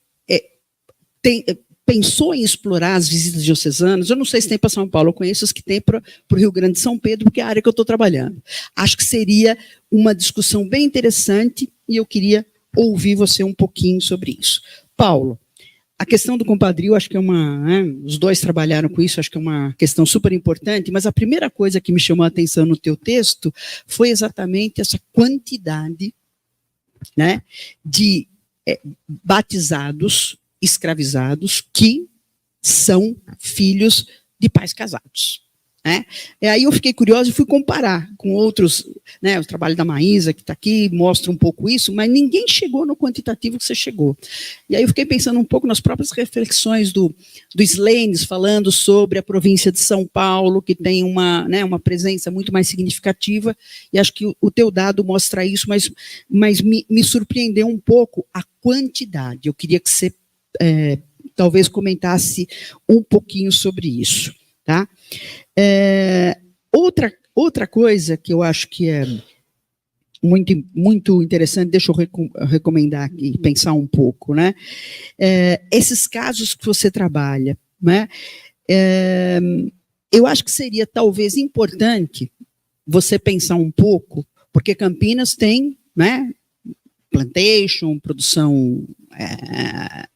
pensou em explorar as visitas diocesanas? Eu não sei se tem para São Paulo, eu conheço as que tem para o Rio Grande de São Pedro, porque é a área que eu estou trabalhando. Acho que seria uma discussão bem interessante e eu queria ouvir você um pouquinho sobre isso. Paulo, a questão do compadrio, acho que é os dois trabalharam com isso, acho que é uma questão super importante, mas a primeira coisa que me chamou a atenção no teu texto foi exatamente essa quantidade, né, de batizados, escravizados, que são filhos de pais casados. né? E aí eu fiquei curiosa e fui comparar com outros, né, o trabalho da Maísa, que está aqui, mostra um pouco isso, mas ninguém chegou no quantitativo que você chegou. E aí eu fiquei pensando um pouco nas próprias reflexões do Slanes, falando sobre a província de São Paulo, que tem uma, né, uma presença muito mais significativa, e acho que o teu dado mostra isso, mas me surpreendeu um pouco a quantidade. Eu queria que você talvez comentasse um pouquinho sobre isso, tá? Outra coisa que eu acho que é muito, muito interessante, deixa eu recomendar aqui, pensar um pouco, né? Esses casos que você trabalha, né? Eu acho que seria talvez importante você pensar um pouco, porque Campinas tem, né, plantation, produção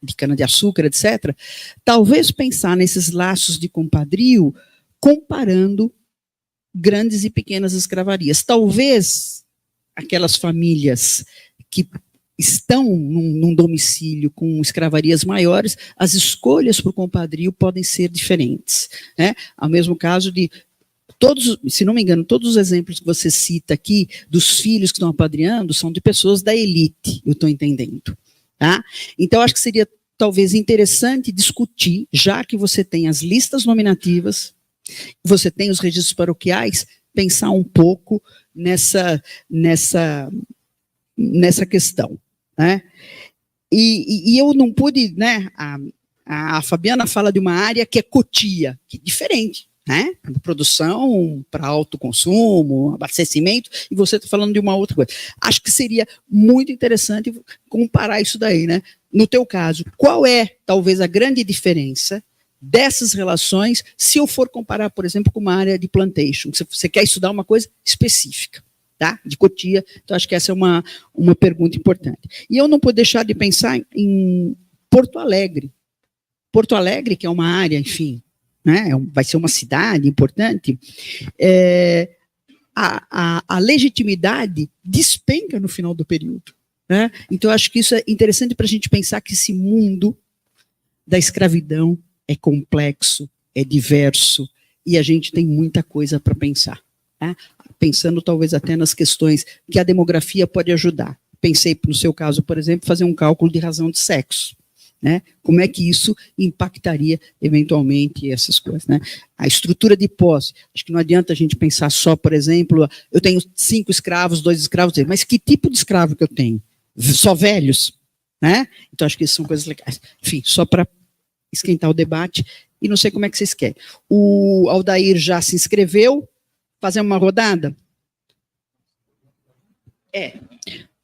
de cana-de-açúcar, etc. Talvez pensar nesses laços de compadrio comparando grandes e pequenas escravarias. Talvez aquelas famílias que estão num domicílio com escravarias maiores, as escolhas para o compadrio podem ser diferentes, né? Ao mesmo caso de todos, se não me engano, todos os exemplos que você cita aqui dos filhos que estão apadrinhando são de pessoas da elite, eu estou entendendo, tá? Então, acho que seria talvez interessante discutir, já que você tem as listas nominativas, você tem os registros paroquiais, pensar um pouco nessa questão, né? E eu não pude, né? A Fabiana fala de uma área que é Cotia, que é diferente, né? Produção para autoconsumo, abastecimento, e você está falando de uma outra coisa. Acho que seria muito interessante comparar isso daí, né? No teu caso, qual é, talvez, a grande diferença dessas relações, se eu for comparar, por exemplo, com uma área de plantation, se você quer estudar uma coisa específica, tá? De Cotia, então acho que essa é uma pergunta importante. E eu não posso deixar de pensar em Porto Alegre. Porto Alegre, que é uma área, enfim, né, vai ser uma cidade importante, a legitimidade despenca no final do período, né? Então, acho que isso é interessante para a gente pensar que esse mundo da escravidão é complexo, é diverso, e a gente tem muita coisa para pensar, tá? Pensando talvez até nas questões que a demografia pode ajudar. Pensei, no seu caso, por exemplo, fazer um cálculo de razão de sexo, né? Como é que isso impactaria eventualmente essas coisas, né? A estrutura de posse, acho que não adianta a gente pensar só, por exemplo, eu tenho 5 escravos, 2 escravos, mas que tipo de escravo que eu tenho? Só velhos, né? Então acho que isso são coisas legais. Enfim, só para esquentar o debate, e não sei como é que vocês querem. O Aldair já se inscreveu, fazer uma rodada?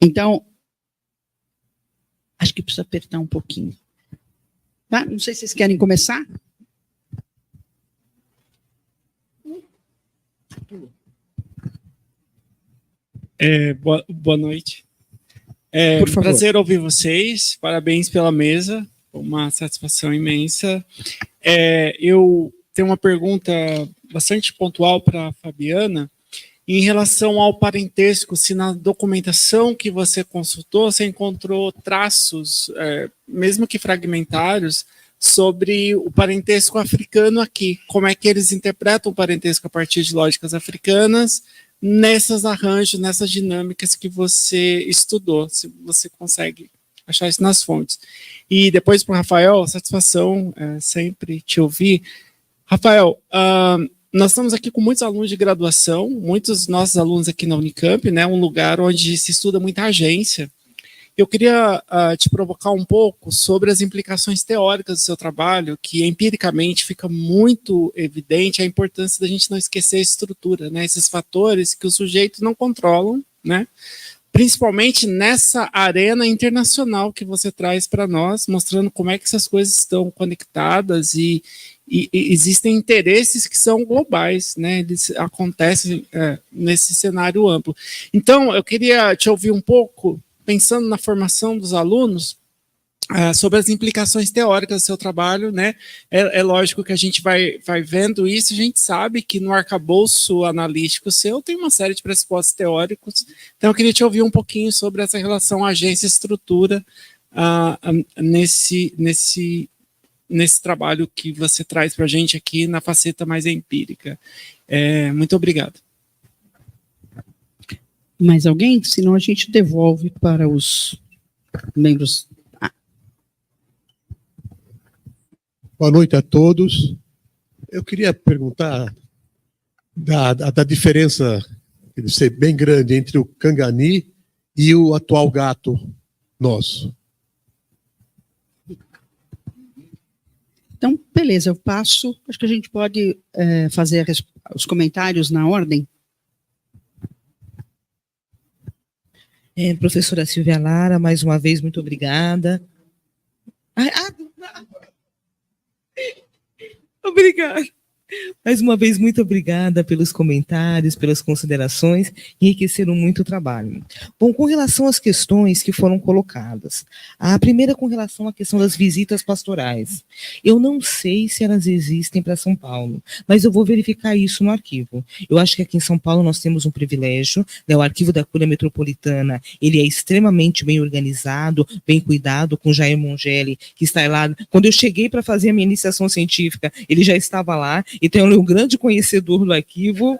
Então, acho que precisa apertar um pouquinho. Tá? Não sei se vocês querem começar. Boa noite. Por favor. Prazer ouvir vocês. Parabéns pela mesa. Uma satisfação imensa. Eu tenho uma pergunta bastante pontual para a Fabiana, em relação ao parentesco, se na documentação que você consultou, você encontrou traços, mesmo que fragmentários, sobre o parentesco africano aqui. Como é que eles interpretam o parentesco a partir de lógicas africanas, nesses arranjos, nessas dinâmicas que você estudou, se você consegue achar isso nas fontes. E depois para o Rafael, satisfação sempre te ouvir. Rafael, nós estamos aqui com muitos alunos de graduação, muitos nossos alunos aqui na Unicamp, né, um lugar onde se estuda muita agência. Eu queria te provocar um pouco sobre as implicações teóricas do seu trabalho, que empiricamente fica muito evidente a importância da gente não esquecer a estrutura, né, esses fatores que os sujeitos não controlam, né, principalmente nessa arena internacional que você traz para nós, mostrando como é que essas coisas estão conectadas e existem interesses que são globais, né? Eles acontecem nesse cenário amplo. Então, eu queria te ouvir um pouco, pensando na formação dos alunos, sobre as implicações teóricas do seu trabalho, né? É lógico que a gente vai vendo isso, a gente sabe que no arcabouço analítico seu tem uma série de pressupostos teóricos, então eu queria te ouvir um pouquinho sobre essa relação agência-estrutura nesse trabalho que você traz para a gente aqui na faceta mais empírica. Muito obrigado. Mais alguém? Senão a gente devolve para os membros. Boa noite a todos. Eu queria perguntar da diferença, que deve ser bem grande, entre o cangani e o atual gato nosso. Então, beleza, eu passo. Acho que a gente pode fazer os comentários na ordem. Professora Silvia Lara, mais uma vez, muito obrigada. Obrigada. Mais uma vez, muito obrigada pelos comentários, pelas considerações, enriqueceram muito o trabalho. Bom, com relação às questões que foram colocadas, a primeira com relação à questão das visitas pastorais. Eu não sei se elas existem para São Paulo, mas eu vou verificar isso no arquivo. Eu acho que aqui em São Paulo nós temos um privilégio, né, o arquivo da Cúria Metropolitana, ele é extremamente bem organizado, bem cuidado, com Jair Mongeli, que está lá. Quando eu cheguei para fazer a minha iniciação científica, ele já estava lá. Então, ele é um grande conhecedor do arquivo.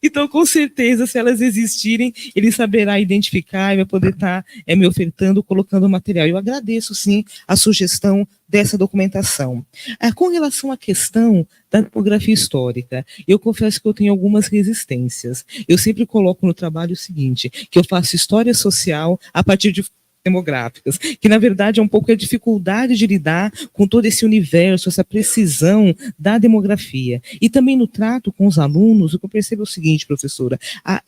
Então, com certeza, se elas existirem, ele saberá identificar e vai poder estar me ofertando, colocando o material. Eu agradeço, sim, a sugestão dessa documentação. Com relação à questão da demografia histórica, eu confesso que eu tenho algumas resistências. Eu sempre coloco no trabalho o seguinte, que eu faço história social a partir de demográficas, que na verdade é um pouco a dificuldade de lidar com todo esse universo, essa precisão da demografia. E também no trato com os alunos, o que eu percebo é o seguinte, professora, a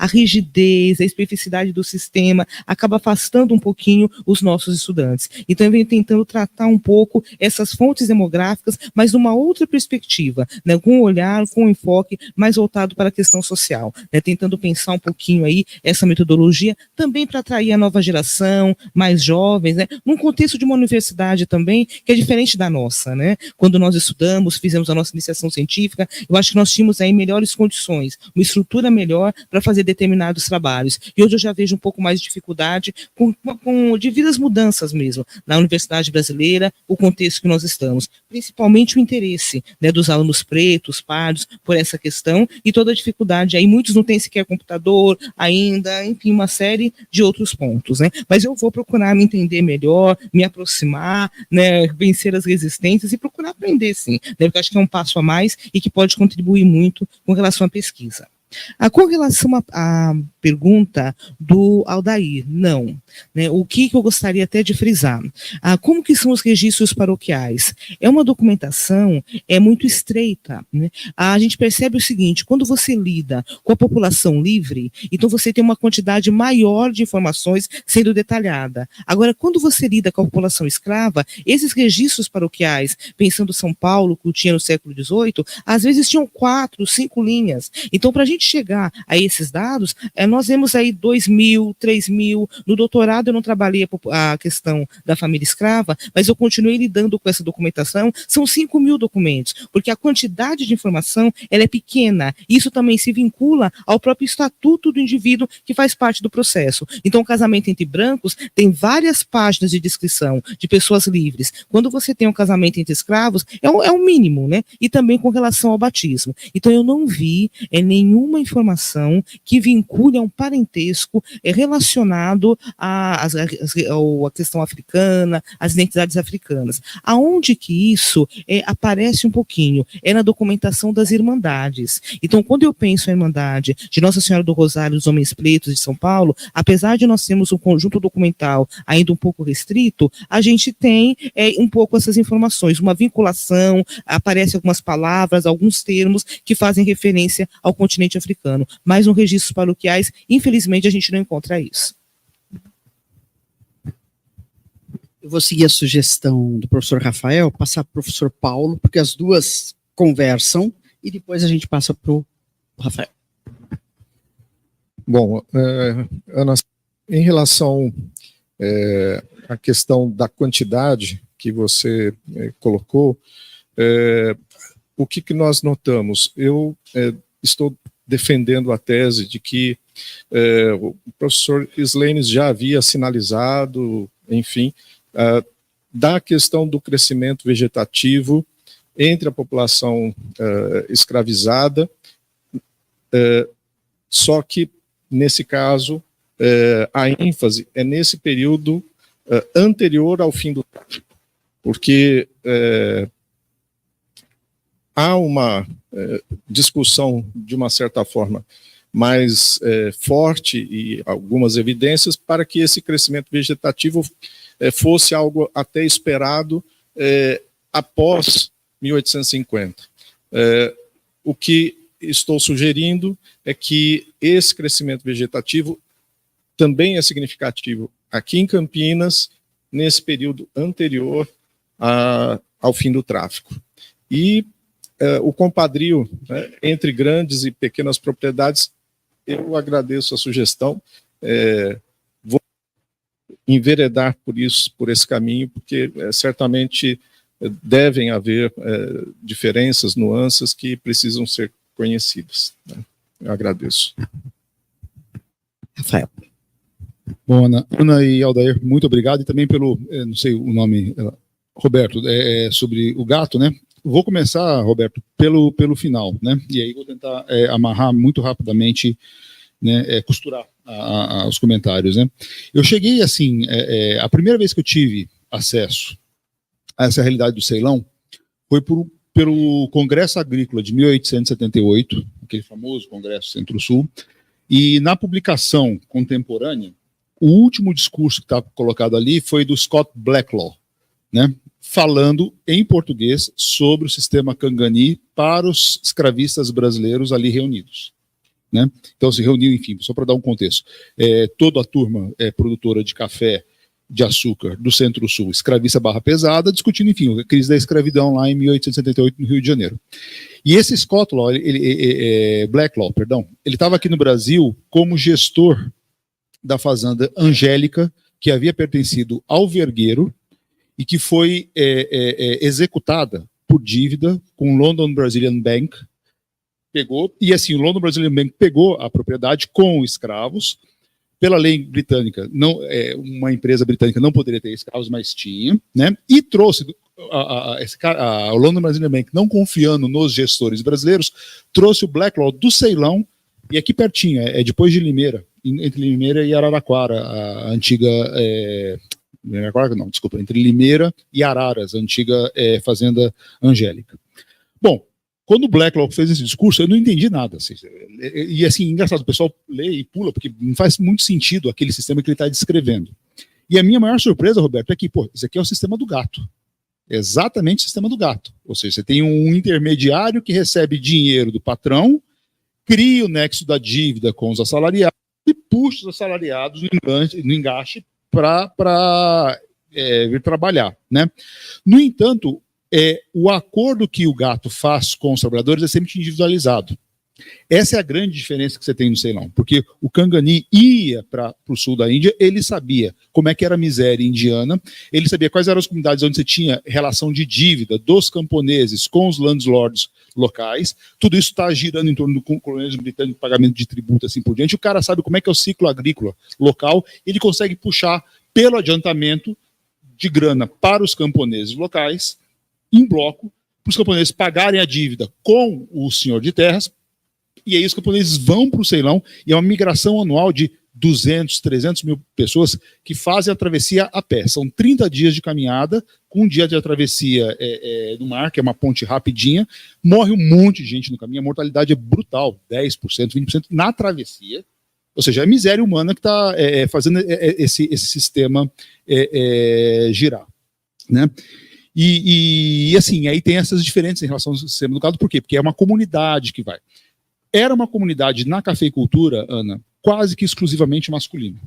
rigidez, a especificidade do sistema acaba afastando um pouquinho os nossos estudantes. Então eu venho tentando tratar um pouco essas fontes demográficas, mas numa outra perspectiva, né, com um olhar, com um enfoque mais voltado para a questão social, né, tentando pensar um pouquinho aí essa metodologia, também para atrair a nova geração, mais jovens, né? Num contexto de uma universidade também, que é diferente da nossa, né? Quando nós estudamos, fizemos a nossa iniciação científica, eu acho que nós tínhamos aí melhores condições, uma estrutura melhor para fazer determinados trabalhos. E hoje eu já vejo um pouco mais de dificuldade devido às mudanças mesmo, na universidade brasileira, o contexto que nós estamos. Principalmente o interesse, né, dos alunos pretos, pardos, por essa questão, e toda a dificuldade. Aí muitos não têm sequer computador ainda, enfim, uma série de outros pontos. Né? Mas eu vou procurar me entender melhor, me aproximar, né, vencer as resistências e procurar aprender, sim, né, porque eu acho que é um passo a mais e que pode contribuir muito com relação à pesquisa. Com relação à pergunta do Aldair, não. Né, o que eu gostaria até de frisar? Como que são os registros paroquiais? É uma documentação muito estreita. Né? A gente percebe o seguinte, quando você lida com a população livre, então você tem uma quantidade maior de informações sendo detalhada. Agora, quando você lida com a população escrava, esses registros paroquiais, pensando São Paulo, que tinha no século XVIII, às vezes tinham 4, 5 linhas. Então, para a gente chegar a esses dados, nós vemos aí 2.000, 3.000. No doutorado eu não trabalhei a questão da família escrava, mas eu continuei lidando com essa documentação, são 5.000 documentos, porque a quantidade de informação ela é pequena, isso também se vincula ao próprio estatuto do indivíduo que faz parte do processo. Então o casamento entre brancos tem várias páginas de descrição de pessoas livres. Quando você tem um casamento entre escravos, é o mínimo, né? E também com relação ao batismo. Então eu não vi nenhuma informação que vincule a um parentesco relacionado à questão africana, às identidades africanas. Aonde que isso aparece um pouquinho? É na documentação das irmandades. Então, quando eu penso em Irmandade de Nossa Senhora do Rosário dos Homens Pretos de São Paulo, apesar de nós termos um conjunto documental ainda um pouco restrito, a gente tem um pouco essas informações, uma vinculação, aparecem algumas palavras, alguns termos que fazem referência ao continente africano, mas nos registros paroquiais, infelizmente, a gente não encontra isso. Eu vou seguir a sugestão do professor Rafael, passar para o professor Paulo, porque as duas conversam, e depois a gente passa para o Rafael. Bom, Ana, em relação à questão da quantidade que você colocou, o que nós notamos? Eu estou defendendo a tese de que o professor Slenes já havia sinalizado, enfim, da questão do crescimento vegetativo entre a população escravizada, só que, nesse caso, a ênfase é nesse período anterior ao fim do tráfico, porque há uma discussão, de uma certa forma, mais forte e algumas evidências para que esse crescimento vegetativo fosse algo até esperado após 1850. O que estou sugerindo é que esse crescimento vegetativo também é significativo aqui em Campinas, nesse período anterior ao fim do tráfico. E o compadrio, né, entre grandes e pequenas propriedades, eu agradeço a sugestão, vou enveredar por esse caminho, porque certamente devem haver diferenças, nuances que precisam ser conhecidas, né? Eu agradeço. Rafael. Bom, Ana e Aldair, muito obrigado, e também pelo, não sei o nome, Roberto, sobre o gato, né? Vou começar, Roberto, pelo final, né? E aí vou tentar amarrar muito rapidamente, né? Costurar os comentários, né? Eu cheguei assim, a primeira vez que eu tive acesso a essa realidade do Ceilão foi pelo Congresso Agrícola de 1878, aquele famoso Congresso Centro-Sul, e na publicação contemporânea, o último discurso que está colocado ali foi do Scott Blacklaw, né? Falando em português sobre o sistema Cangani para os escravistas brasileiros ali reunidos, né? Então se reuniu, enfim, só para dar um contexto, toda a turma produtora de café, de açúcar do Centro-Sul, escravista barra pesada, discutindo, enfim, a crise da escravidão lá em 1878 no Rio de Janeiro. E esse Blacklaw, ele estava aqui no Brasil como gestor da fazenda Angélica, que havia pertencido ao Vergueiro e que foi executada por dívida com o London Brazilian Bank. Pegou, e assim, o London Brazilian Bank pegou a propriedade com escravos. Pela lei britânica, uma empresa britânica não poderia ter escravos, mas tinha, né? E trouxe o London Brazilian Bank, não confiando nos gestores brasileiros, trouxe o Blacklaw do Ceilão, e aqui pertinho, depois de Limeira, entre Limeira e Araraquara, a antiga. Entre Limeira e Araras, a antiga Fazenda Angélica. Bom, quando o Blacklaw fez esse discurso, eu não entendi nada. E assim, engraçado, o pessoal lê e pula, porque não faz muito sentido aquele sistema que ele está descrevendo. E a minha maior surpresa, Roberto, é que, isso aqui é o sistema do gato. É exatamente o sistema do gato. Ou seja, você tem um intermediário que recebe dinheiro do patrão, cria o nexo da dívida com os assalariados e puxa os assalariados no engaste para vir trabalhar, né? No entanto, o acordo que o gato faz com os trabalhadores é sempre individualizado. Essa é a grande diferença que você tem no Ceilão, porque o Cangani ia para o sul da Índia, ele sabia como é que era a miséria indiana, ele sabia quais eram as comunidades onde você tinha relação de dívida dos camponeses com os landlords locais, tudo isso está girando em torno do colonialismo britânico, pagamento de tributo, assim por diante. O cara sabe como é que é o ciclo agrícola local, ele consegue puxar pelo adiantamento de grana para os camponeses locais, em bloco, para os camponeses pagarem a dívida com o senhor de terras, e aí os camponeses vão para o Ceilão, e é uma migração anual de 200, 300 mil pessoas que fazem a travessia a pé. São 30 dias de caminhada, com um dia de travessia no mar, que é uma ponte rapidinha, morre um monte de gente no caminho, a mortalidade é brutal, 10%, 20% na travessia, ou seja, é a miséria humana que está fazendo esse sistema girar, né? E assim, aí tem essas diferenças em relação ao sistema do gado, por quê? Porque é uma comunidade que vai. Era uma comunidade na cafeicultura, Ana, quase que exclusivamente masculina.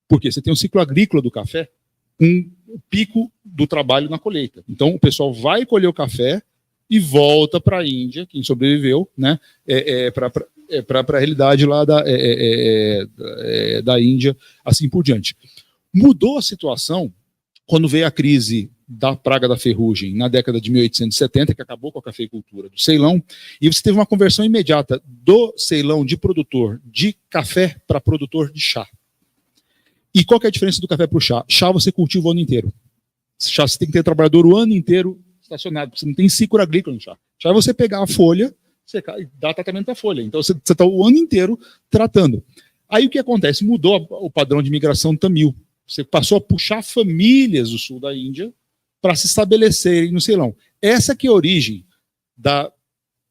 Porque você tem o ciclo agrícola do café, o pico do trabalho na colheita. Então, o pessoal vai colher o café e volta para a Índia, quem sobreviveu, né, para a realidade lá da Índia, assim por diante. Mudou a situação quando veio a crise da praga da ferrugem na década de 1870, que acabou com a cafeicultura do Ceilão, e você teve uma conversão imediata do Ceilão de produtor de café para produtor de chá. E qual que é a diferença do café para o chá? Chá você cultiva o ano inteiro. Chá você tem que ter trabalhador o ano inteiro estacionado, porque você não tem ciclo agrícola no chá. Chá é você pegar a folha, secar e dar tratamento da folha. Então você está o ano inteiro tratando. Aí o que acontece? Mudou o padrão de migração tamil. Você passou a puxar famílias do sul da Índia para se estabelecerem no Ceilão. Essa que é a origem da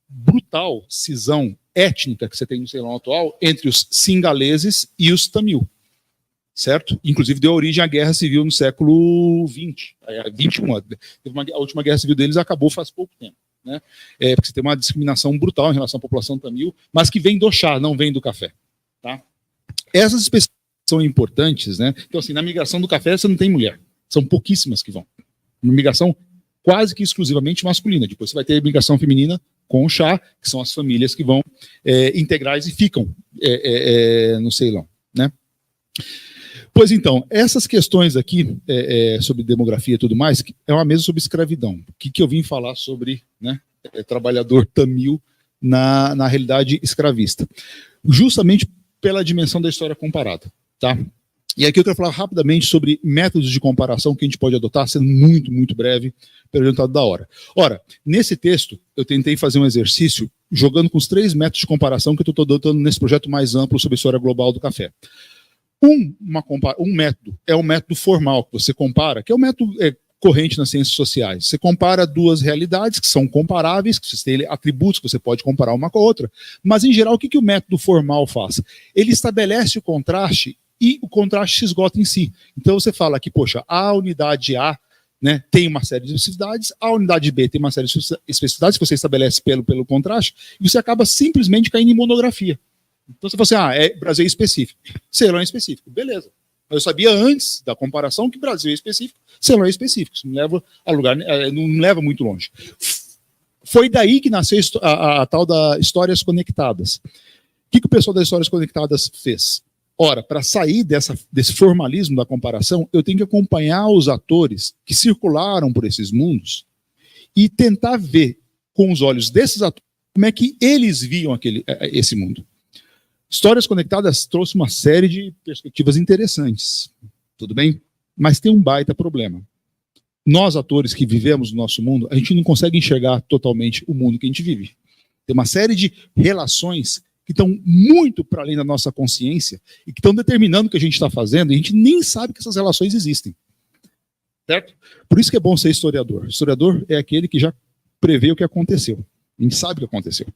brutal cisão étnica que você tem no Ceilão atual entre os singaleses e os tamil, certo? Inclusive deu origem à guerra civil no século XX, 21. A última guerra civil deles acabou faz pouco tempo, né? Porque você tem uma discriminação brutal em relação à população tamil, mas que vem do chá, não vem do café, tá? Essas especificações são importantes, né? Então, assim, na migração do café você não tem mulher, são pouquíssimas que vão. Uma migração quase que exclusivamente masculina. Depois você vai ter migração feminina com o chá, que são as famílias que vão integrais e ficam no Ceilão, né? Pois então, essas questões aqui sobre demografia e tudo mais, é uma mesa sobre escravidão. O que eu vim falar sobre, né, trabalhador tamil na realidade escravista? Justamente pela dimensão da história comparada, tá? E aqui eu quero falar rapidamente sobre métodos de comparação que a gente pode adotar, sendo muito, muito breve, pelo adiantado da hora. Ora, nesse texto, eu tentei fazer um exercício jogando com os 3 métodos de comparação que eu estou adotando nesse projeto mais amplo sobre a história global do café. Um método é o método formal, que você compara, que é o método corrente nas ciências sociais. Você compara 2 realidades que são comparáveis, que você tem atributos que você pode comparar uma com a outra, mas, em geral, o que o método formal faz? Ele estabelece o contraste e o contraste se esgota em si. Então você fala que, poxa, a unidade A, né, tem uma série de especificidades, a unidade B tem uma série de especificidades que você estabelece pelo contraste, e você acaba simplesmente caindo em monografia. Então você fala assim, Brasil é específico, Ceilão é específico, beleza. Eu sabia antes da comparação que Brasil é específico, Ceilão é específico, isso não leva a lugar, não leva muito longe. Foi daí que nasceu a tal da Histórias Conectadas. O que o pessoal das Histórias Conectadas fez? Ora, para sair desse formalismo da comparação, eu tenho que acompanhar os atores que circularam por esses mundos e tentar ver com os olhos desses atores como é que eles viam esse mundo. Histórias Conectadas trouxe uma série de perspectivas interessantes, tudo bem? Mas tem um baita problema. Nós, atores que vivemos no nosso mundo, a gente não consegue enxergar totalmente o mundo que a gente vive. Tem uma série de relações que estão muito para além da nossa consciência e que estão determinando o que a gente está fazendo, e a gente nem sabe que essas relações existem. Certo? Por isso que é bom ser historiador. Historiador é aquele que já prevê o que aconteceu. A gente sabe o que aconteceu.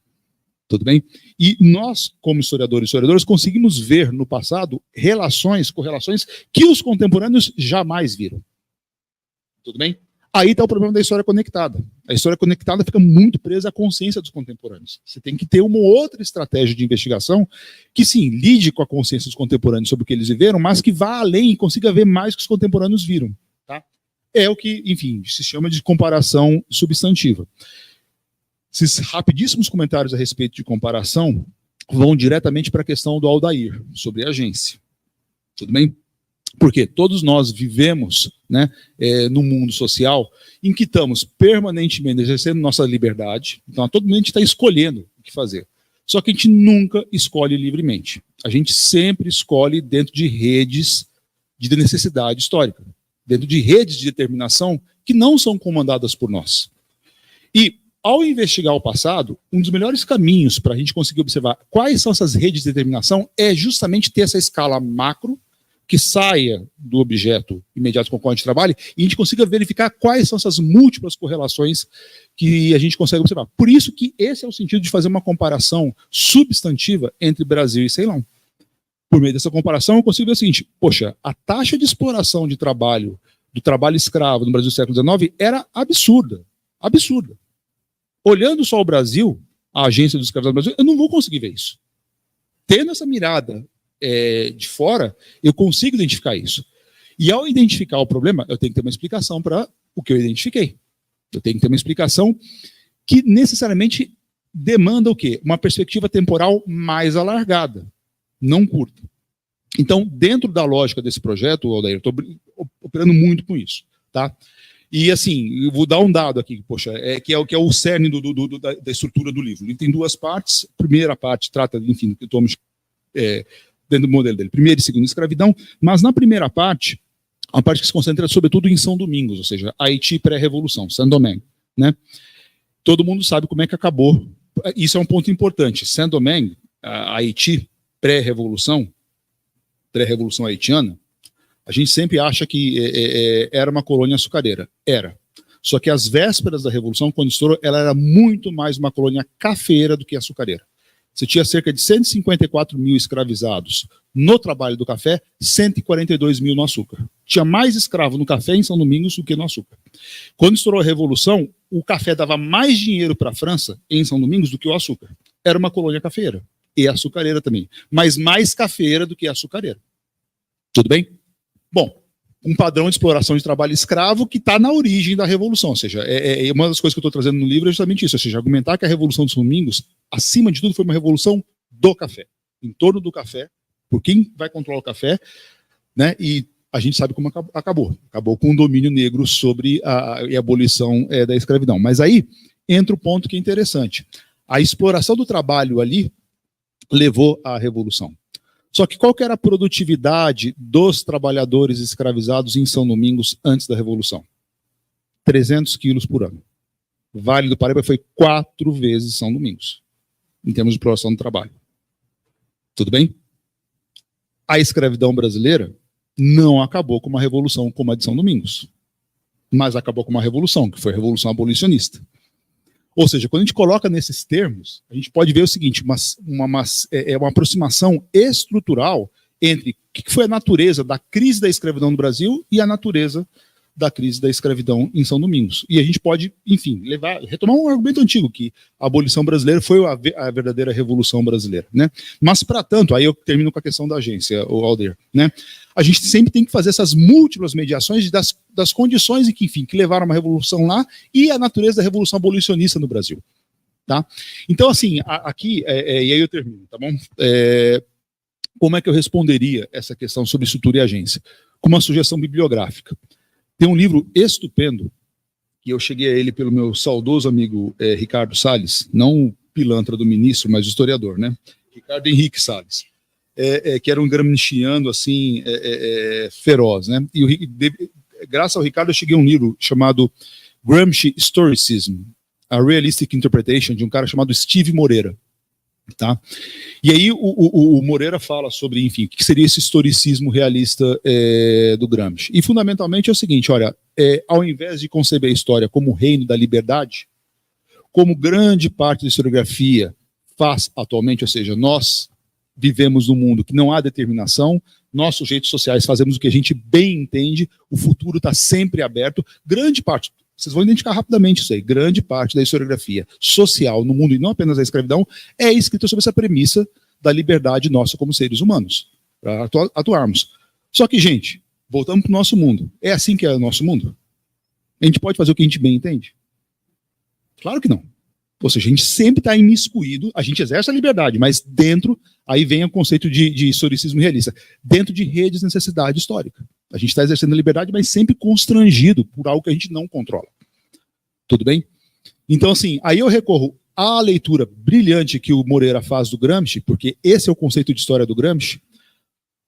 Tudo bem? E nós, como historiadores, conseguimos ver no passado correlações que os contemporâneos jamais viram. Tudo bem? Aí está o problema da história conectada. A história conectada fica muito presa à consciência dos contemporâneos. Você tem que ter uma outra estratégia de investigação que, sim, lide com a consciência dos contemporâneos sobre o que eles viveram, mas que vá além e consiga ver mais o que os contemporâneos viram. Tá? É o que, enfim, se chama de comparação substantiva. Esses rapidíssimos comentários a respeito de comparação vão diretamente para a questão do Aldair, sobre agência. Tudo bem? Porque todos nós vivemos, né, num mundo social em que estamos permanentemente exercendo nossa liberdade. Então, todo mundo está escolhendo o que fazer. Só que a gente nunca escolhe livremente. A gente sempre escolhe dentro de redes de necessidade histórica, dentro de redes de determinação que não são comandadas por nós. E, ao investigar o passado, um dos melhores caminhos para a gente conseguir observar quais são essas redes de determinação é justamente ter essa escala macro que saia do objeto imediato com o qual a gente trabalha e a gente consiga verificar quais são essas múltiplas correlações que a gente consegue observar. Por isso que esse é o sentido de fazer uma comparação substantiva entre Brasil e Ceilão. Por meio dessa comparação, eu consigo ver o seguinte, poxa, a taxa de exploração de trabalho, do trabalho escravo no Brasil do século XIX era absurda, absurda. Olhando só o Brasil, a agência dos escravos do Brasil, eu não vou conseguir ver isso. Tendo essa mirada de fora, eu consigo identificar isso. E ao identificar o problema, eu tenho que ter uma explicação para o que eu identifiquei. Eu tenho que ter uma explicação que necessariamente demanda o quê? Uma perspectiva temporal mais alargada, não curta. Então, dentro da lógica desse projeto, Aldair, eu estou operando muito com isso, tá? E assim, eu vou dar um dado aqui, poxa, que é o cerne da estrutura do livro. Ele tem 2 partes. A primeira parte trata, enfim, do que eu estou dentro do modelo dele, primeira e segunda escravidão, mas na primeira parte, a parte que se concentra sobretudo em São Domingos, ou seja, Haiti pré-revolução, Saint-Domingue, né? Todo mundo sabe como é que acabou. Isso é um ponto importante. Saint-Domingue, Haiti pré-revolução haitiana, a gente sempre acha que era uma colônia açucareira. Era. Só que às vésperas da Revolução, quando estourou, ela era muito mais uma colônia cafeira do que açucareira. Você tinha cerca de 154 mil escravizados no trabalho do café, 142 mil no açúcar. Tinha mais escravo no café em São Domingos do que no açúcar. Quando estourou a Revolução, o café dava mais dinheiro para a França em São Domingos do que o açúcar. Era uma colônia cafeira. E açucareira também. Mas mais cafeira do que açucareira. Tudo bem? Bom, um padrão de exploração de trabalho escravo que está na origem da Revolução. Ou seja, uma das coisas que eu estou trazendo no livro é justamente isso. Ou seja, argumentar que a Revolução dos Domingos, acima de tudo, foi uma revolução do café. Em torno do café, por quem vai controlar o café, né? E a gente sabe como acabou. Acabou com o domínio negro sobre a abolição da escravidão. Mas aí entra o ponto que é interessante. A exploração do trabalho ali levou à Revolução. Só que qual que era a produtividade dos trabalhadores escravizados em São Domingos antes da Revolução? 300 quilos por ano. Vale do Paraíba foi 4 vezes São Domingos, em termos de exploração do trabalho. Tudo bem? A escravidão brasileira não acabou com uma revolução como a de São Domingos, mas acabou com uma revolução, que foi a Revolução Abolicionista. Ou seja, quando a gente coloca nesses termos, a gente pode ver o seguinte, uma aproximação estrutural entre o que foi a natureza da crise da escravidão no Brasil e a natureza da crise da escravidão em São Domingos. E a gente pode, enfim, retomar um argumento antigo, que a abolição brasileira foi a verdadeira revolução brasileira, né? Mas, para tanto, aí eu termino com a questão da agência, o Alder, né? A gente sempre tem que fazer essas múltiplas mediações das condições em que, enfim, que levaram a uma revolução lá e a natureza da revolução abolicionista no Brasil, tá? Então, assim, aqui, e aí eu termino, tá bom? Como é que eu responderia essa questão sobre estrutura e agência? Com uma sugestão bibliográfica. Tem um livro estupendo, que eu cheguei a ele pelo meu saudoso amigo Ricardo Salles, não o pilantra do ministro, mas o historiador, né? Ricardo Henrique Salles, que era um gramsciano, assim, feroz, né? E graças ao Ricardo eu cheguei a um livro chamado Gramsci Historicism, A Realistic Interpretation, de um cara chamado Steve Moreira. Tá? E aí o Moreira fala sobre, enfim, o que seria esse historicismo realista do Gramsci. E fundamentalmente é o seguinte, olha, ao invés de conceber a história como o reino da liberdade, como grande parte da historiografia faz atualmente, ou seja, nós vivemos num mundo que não há determinação, nós sujeitos sociais fazemos o que a gente bem entende, o futuro está sempre aberto, grande parte... Vocês vão identificar rapidamente isso aí. Grande parte da historiografia social no mundo, e não apenas da escravidão, é escrita sobre essa premissa da liberdade nossa como seres humanos, para atuarmos. Só que, gente, voltamos para o nosso mundo. É assim que é o nosso mundo? A gente pode fazer o que a gente bem entende? Claro que não. Ou seja, a gente sempre está imiscuído, a gente exerce a liberdade, mas dentro, aí vem o conceito de historicismo realista, dentro de redes de necessidade histórica. A gente está exercendo a liberdade, mas sempre constrangido por algo que a gente não controla. Tudo bem? Então, assim, aí eu recorro à leitura brilhante que o Moreira faz do Gramsci, porque esse é o conceito de história do Gramsci,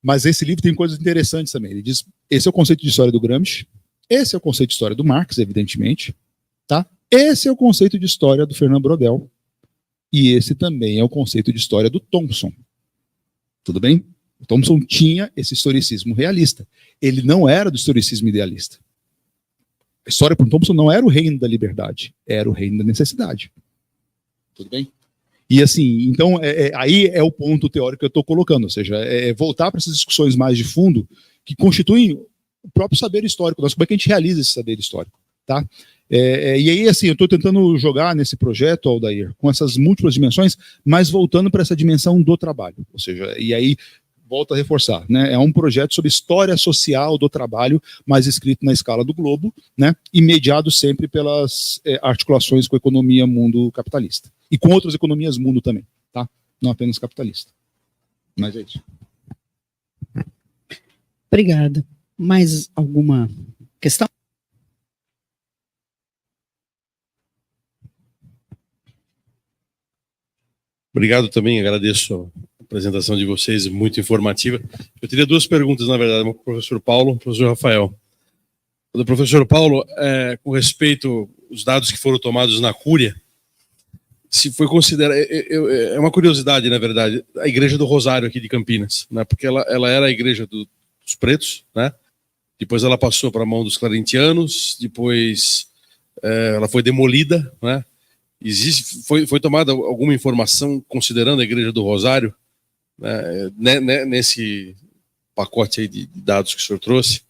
mas esse livro tem coisas interessantes também. Ele diz, esse é o conceito de história do Gramsci, esse é o conceito de história do Marx, evidentemente, tá? Esse é o conceito de história do Fernando Brodel, e esse também é o conceito de história do Thompson. Tudo bem? O Thompson tinha esse historicismo realista. Ele não era do historicismo idealista. A história para o Thompson não era o reino da liberdade, era o reino da necessidade. Tudo bem? E assim, então, aí é o ponto teórico que eu estou colocando, ou seja, voltar para essas discussões mais de fundo que constituem o próprio saber histórico, como é que a gente realiza esse saber histórico, tá? E aí, assim, eu estou tentando jogar nesse projeto, Aldair, com essas múltiplas dimensões, mas voltando para essa dimensão do trabalho, ou seja, e aí volto a reforçar, né? É um projeto sobre história social do trabalho, mas escrito na escala do globo, né? E mediado sempre pelas articulações com a economia mundo capitalista. E com outras economias mundo também, tá? Não apenas capitalista. Mas é isso. Obrigada. Mais alguma questão? Obrigado também, agradeço a apresentação de vocês, muito informativa. Eu teria duas perguntas, na verdade, uma para o professor Paulo e para o professor Rafael. Do professor Paulo, com respeito aos dados que foram tomados na Cúria, se foi considerado, é uma curiosidade, na verdade, a Igreja do Rosário aqui de Campinas, né, porque ela era a igreja dos pretos, né, depois ela passou para a mão dos clarentianos, depois ela foi demolida, né, foi tomada alguma informação considerando a Igreja do Rosário, né, nesse pacote aí de dados que o senhor trouxe,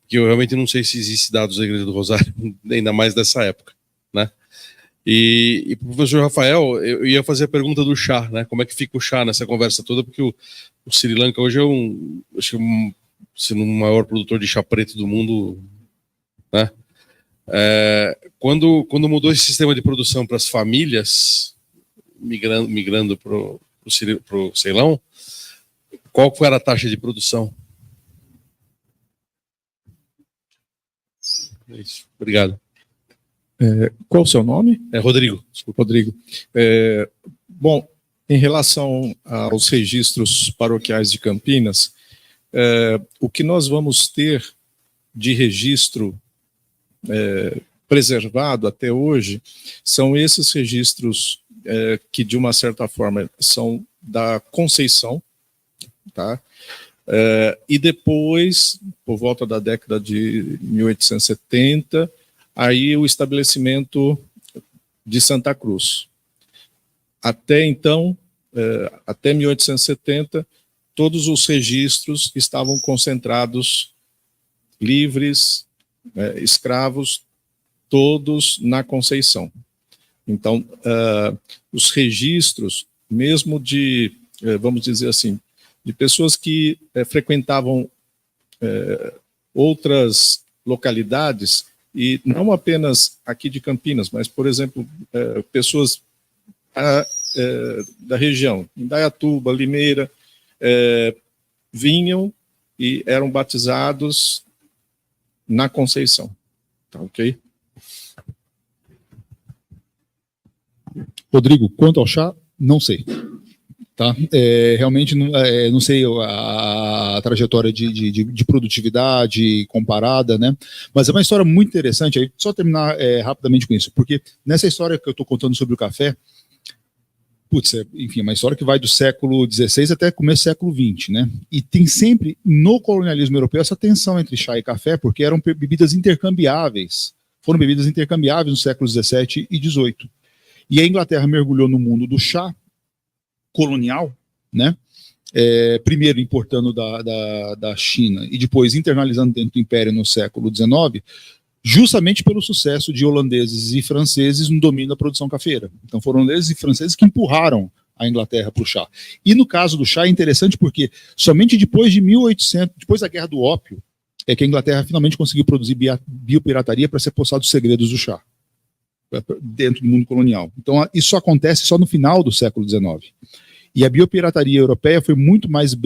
que eu realmente não sei se existe dados da Igreja do Rosário, ainda mais dessa época, né? E para o professor Rafael, eu ia fazer a pergunta do chá, né? Como é que fica o chá nessa conversa toda? Porque o Sri Lanka hoje é sendo o maior produtor de chá preto do mundo, né? Quando mudou esse sistema de produção para as famílias, migrando para o Ceilão, qual era a taxa de produção? É isso. Obrigado. Qual o seu nome? Rodrigo. Desculpa, Rodrigo. Bom, em relação aos registros paroquiais de Campinas, o que nós vamos ter de registro preservado até hoje são esses registros que, de uma certa forma, são da Conceição, tá? E depois, por volta da década de 1870, aí o estabelecimento de Santa Cruz. Até então, até 1870, todos os registros estavam concentrados, livres, escravos, todos na Conceição. Então, os registros, mesmo de, vamos dizer assim, de pessoas que frequentavam outras localidades, e não apenas aqui de Campinas, mas, por exemplo, pessoas da região, Indaiatuba, Limeira, vinham e eram batizados na Conceição. Tá ok? Rodrigo, quanto ao chá, não sei. Tá? Realmente não sei a trajetória de produtividade comparada, né? Mas é uma história muito interessante. Aí, só terminar rapidamente com isso, porque nessa história que eu estou contando sobre o café, enfim, uma história que vai do século XVI até começo do século XX, né? E tem sempre, no colonialismo europeu, essa tensão entre chá e café, porque eram bebidas intercambiáveis. Foram bebidas intercambiáveis no século XVII e XVIII. E a Inglaterra mergulhou no mundo do chá colonial, né? Primeiro importando da China e depois internalizando dentro do Império no século XIX, justamente pelo sucesso de holandeses e franceses no domínio da produção cafeira. Então foram holandeses e franceses que empurraram a Inglaterra para o chá. E no caso do chá é interessante porque somente depois de 1800, depois da Guerra do Ópio, é que a Inglaterra finalmente conseguiu produzir biopirataria para se apossar dos segredos do chá dentro do mundo colonial. Então isso acontece só no final do século XIX. E a biopirataria europeia foi muito mais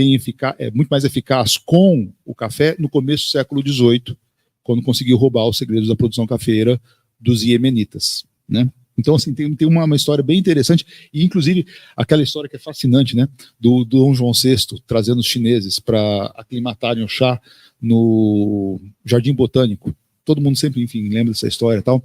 eficaz com o café no começo do século XVIII, quando conseguiu roubar os segredos da produção cafeira dos iemenitas, né? Então, assim, tem uma história bem interessante, e inclusive aquela história que é fascinante, né, do Dom João VI trazendo os chineses para aclimatarem o chá no Jardim Botânico. Todo mundo sempre, enfim, lembra dessa história e tal.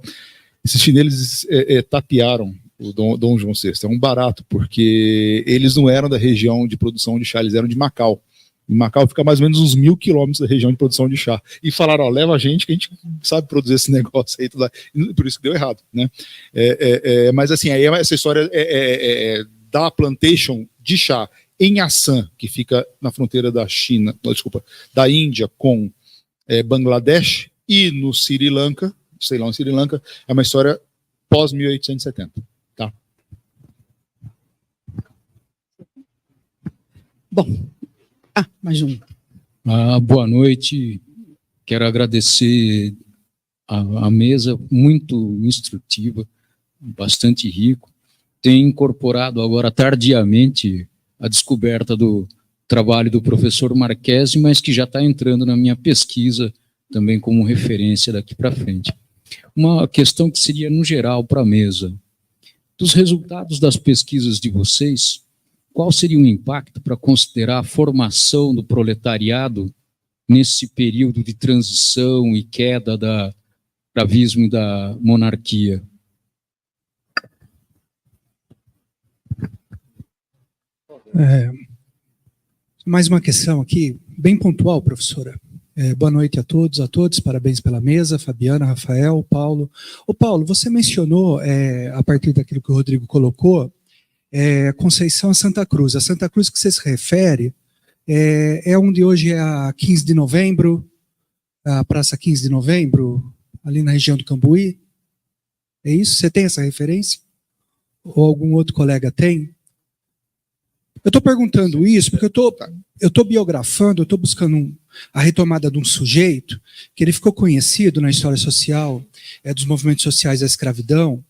Esses chineses tapearam o Dom João VI. É um barato, porque eles não eram da região de produção de chá, eles eram de Macau. Em Macau fica mais ou menos uns 1000 quilômetros da região de produção de chá. E falaram, ó, leva a gente que a gente sabe produzir esse negócio aí. Tudo por isso que deu errado, né? Mas assim, aí essa história da plantation de chá em Assam, que fica na fronteira da China, da Índia com Bangladesh, e no Sri Lanka, Ceilão e Sri Lanka, é uma história pós-1870. Tá? Bom, mais um. Boa noite. Quero agradecer a mesa, muito instrutiva, bastante rico. Tenho incorporado agora tardiamente a descoberta do trabalho do professor Marchesi, mas que já está entrando na minha pesquisa também como referência daqui para frente. Uma questão que seria no geral para a mesa. Dos resultados das pesquisas de vocês, qual seria o impacto para considerar a formação do proletariado nesse período de transição e queda do escravismo e da monarquia? Mais uma questão aqui, bem pontual, professora. Boa noite a todos, parabéns pela mesa, Fabiana, Rafael, Paulo. Ô Paulo, você mencionou, a partir daquilo que o Rodrigo colocou, Conceição a Santa Cruz. A Santa Cruz que você se refere é onde hoje é a 15 de novembro, a Praça 15 de Novembro, ali na região do Cambuí? É isso? Você tem essa referência? Ou algum outro colega tem? Eu estou perguntando isso porque eu estou biografando, eu estou buscando a retomada de um sujeito que ele ficou conhecido na história social dos movimentos sociais da escravidão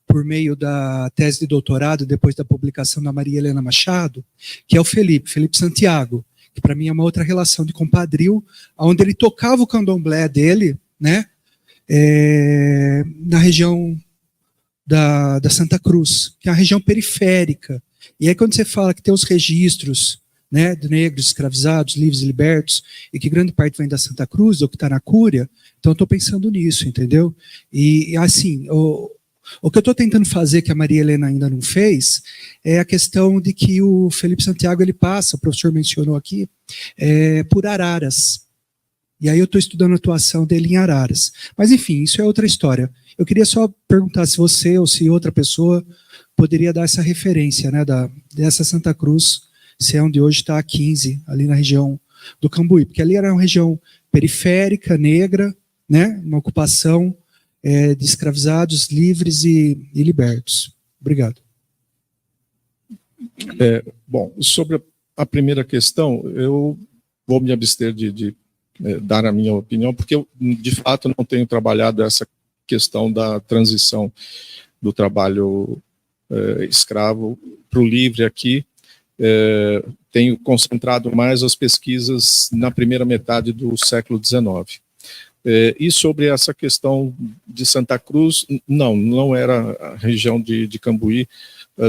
por meio da tese de doutorado, depois da publicação da Maria Helena Machado, que é o Felipe Santiago, que para mim é uma outra relação de compadrio, onde ele tocava o candomblé dele, né, na região da Santa Cruz, que é a região periférica. E aí quando você fala que tem os registros, né, de negros escravizados, livres e libertos, e que grande parte vem da Santa Cruz, ou que está na Cúria, então eu estou pensando nisso, entendeu? E assim, o que eu estou tentando fazer, que a Maria Helena ainda não fez, é a questão de que o Felipe Santiago, ele passa, o professor mencionou aqui, por Araras. E aí eu estou estudando a atuação dele em Araras. Mas enfim, isso é outra história. Eu queria só perguntar se você ou se outra pessoa poderia dar essa referência, né, dessa Santa Cruz, se é onde hoje está a 15, ali na região do Cambuí, porque ali era uma região periférica, negra, né, uma ocupação de escravizados livres e libertos. Obrigado. Bom, sobre a primeira questão, eu vou me abster de dar a minha opinião, porque eu, de fato, não tenho trabalhado essa questão da transição do trabalho escravo para o livre aqui. Tenho concentrado mais as pesquisas na primeira metade do século XIX. E sobre essa questão de Santa Cruz, não era a região de Cambuí,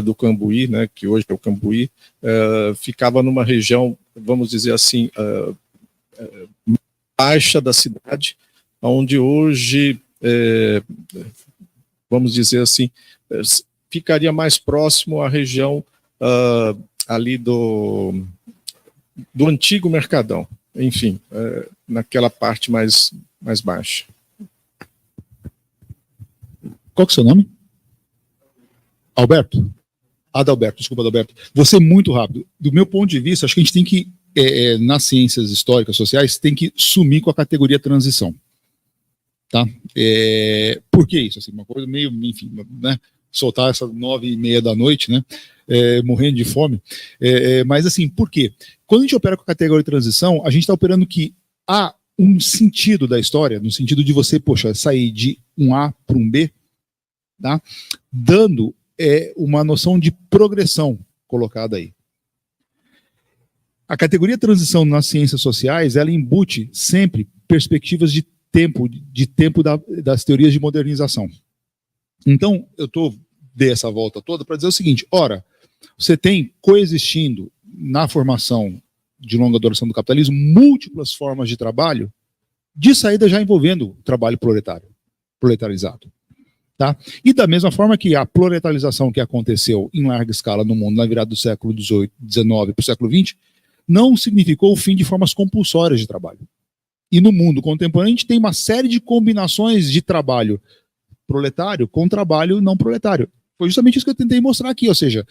do Cambuí, né, que hoje é o Cambuí, ficava numa região, vamos dizer assim, baixa da cidade, onde hoje, vamos dizer assim, ficaria mais próximo à região ali do antigo Mercadão, enfim, naquela parte mais baixa. Qual que é o seu nome? Alberto? Adalberto, desculpa, Adalberto. Você, muito rápido. Do meu ponto de vista, acho que a gente tem que, nas ciências históricas sociais, tem que sumir com a categoria transição. Tá? Por que isso? Assim, uma coisa meio, enfim, né? Soltar essa 9h30 da noite, né? Morrendo de fome. Mas assim, por quê? Quando a gente opera com a categoria de transição, a gente está operando que há um sentido da história, no sentido de você, poxa, sair de um A para um B, tá? Dando uma noção de progressão colocada aí. A categoria de transição nas ciências sociais, ela embute sempre perspectivas de tempo das teorias de modernização. Então, dei essa volta toda para dizer o seguinte: ora, você tem coexistindo na formação de longa duração do capitalismo múltiplas formas de trabalho, de saída já envolvendo trabalho proletarizado. Tá? E da mesma forma que a proletarização que aconteceu em larga escala no mundo na virada do século XVIII, XIX para o século XX, não significou o fim de formas compulsórias de trabalho. E no mundo contemporâneo a gente tem uma série de combinações de trabalho proletário com trabalho não proletário. Foi justamente isso que eu tentei mostrar aqui, ou seja,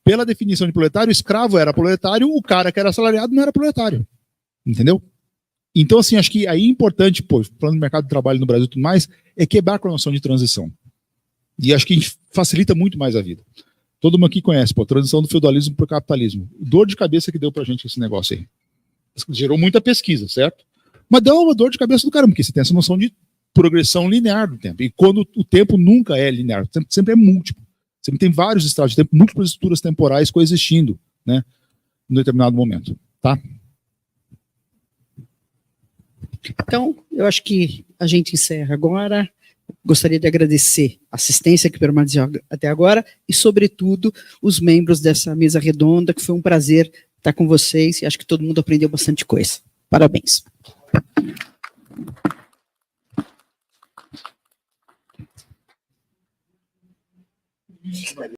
pela definição de proletário, o escravo era proletário, o cara que era assalariado não era proletário. Entendeu? Então, assim, acho que aí é importante, falando do mercado de trabalho no Brasil e tudo mais, é quebrar com a noção de transição. E acho que a gente facilita muito mais a vida. Todo mundo aqui conhece, transição do feudalismo para o capitalismo. Dor de cabeça que deu pra gente esse negócio aí. Gerou muita pesquisa, certo? Mas deu uma dor de cabeça do caramba, porque você tem essa noção de progressão linear do tempo. E quando o tempo nunca é linear, sempre é múltiplo. Sempre tem vários estados de tempo, múltiplas estruturas temporais coexistindo, né, em determinado momento. Tá? Então, eu acho que a gente encerra agora. Gostaria de agradecer a assistência que permaneceu até agora e, sobretudo, os membros dessa mesa redonda, que foi um prazer estar com vocês e acho que todo mundo aprendeu bastante coisa. Parabéns.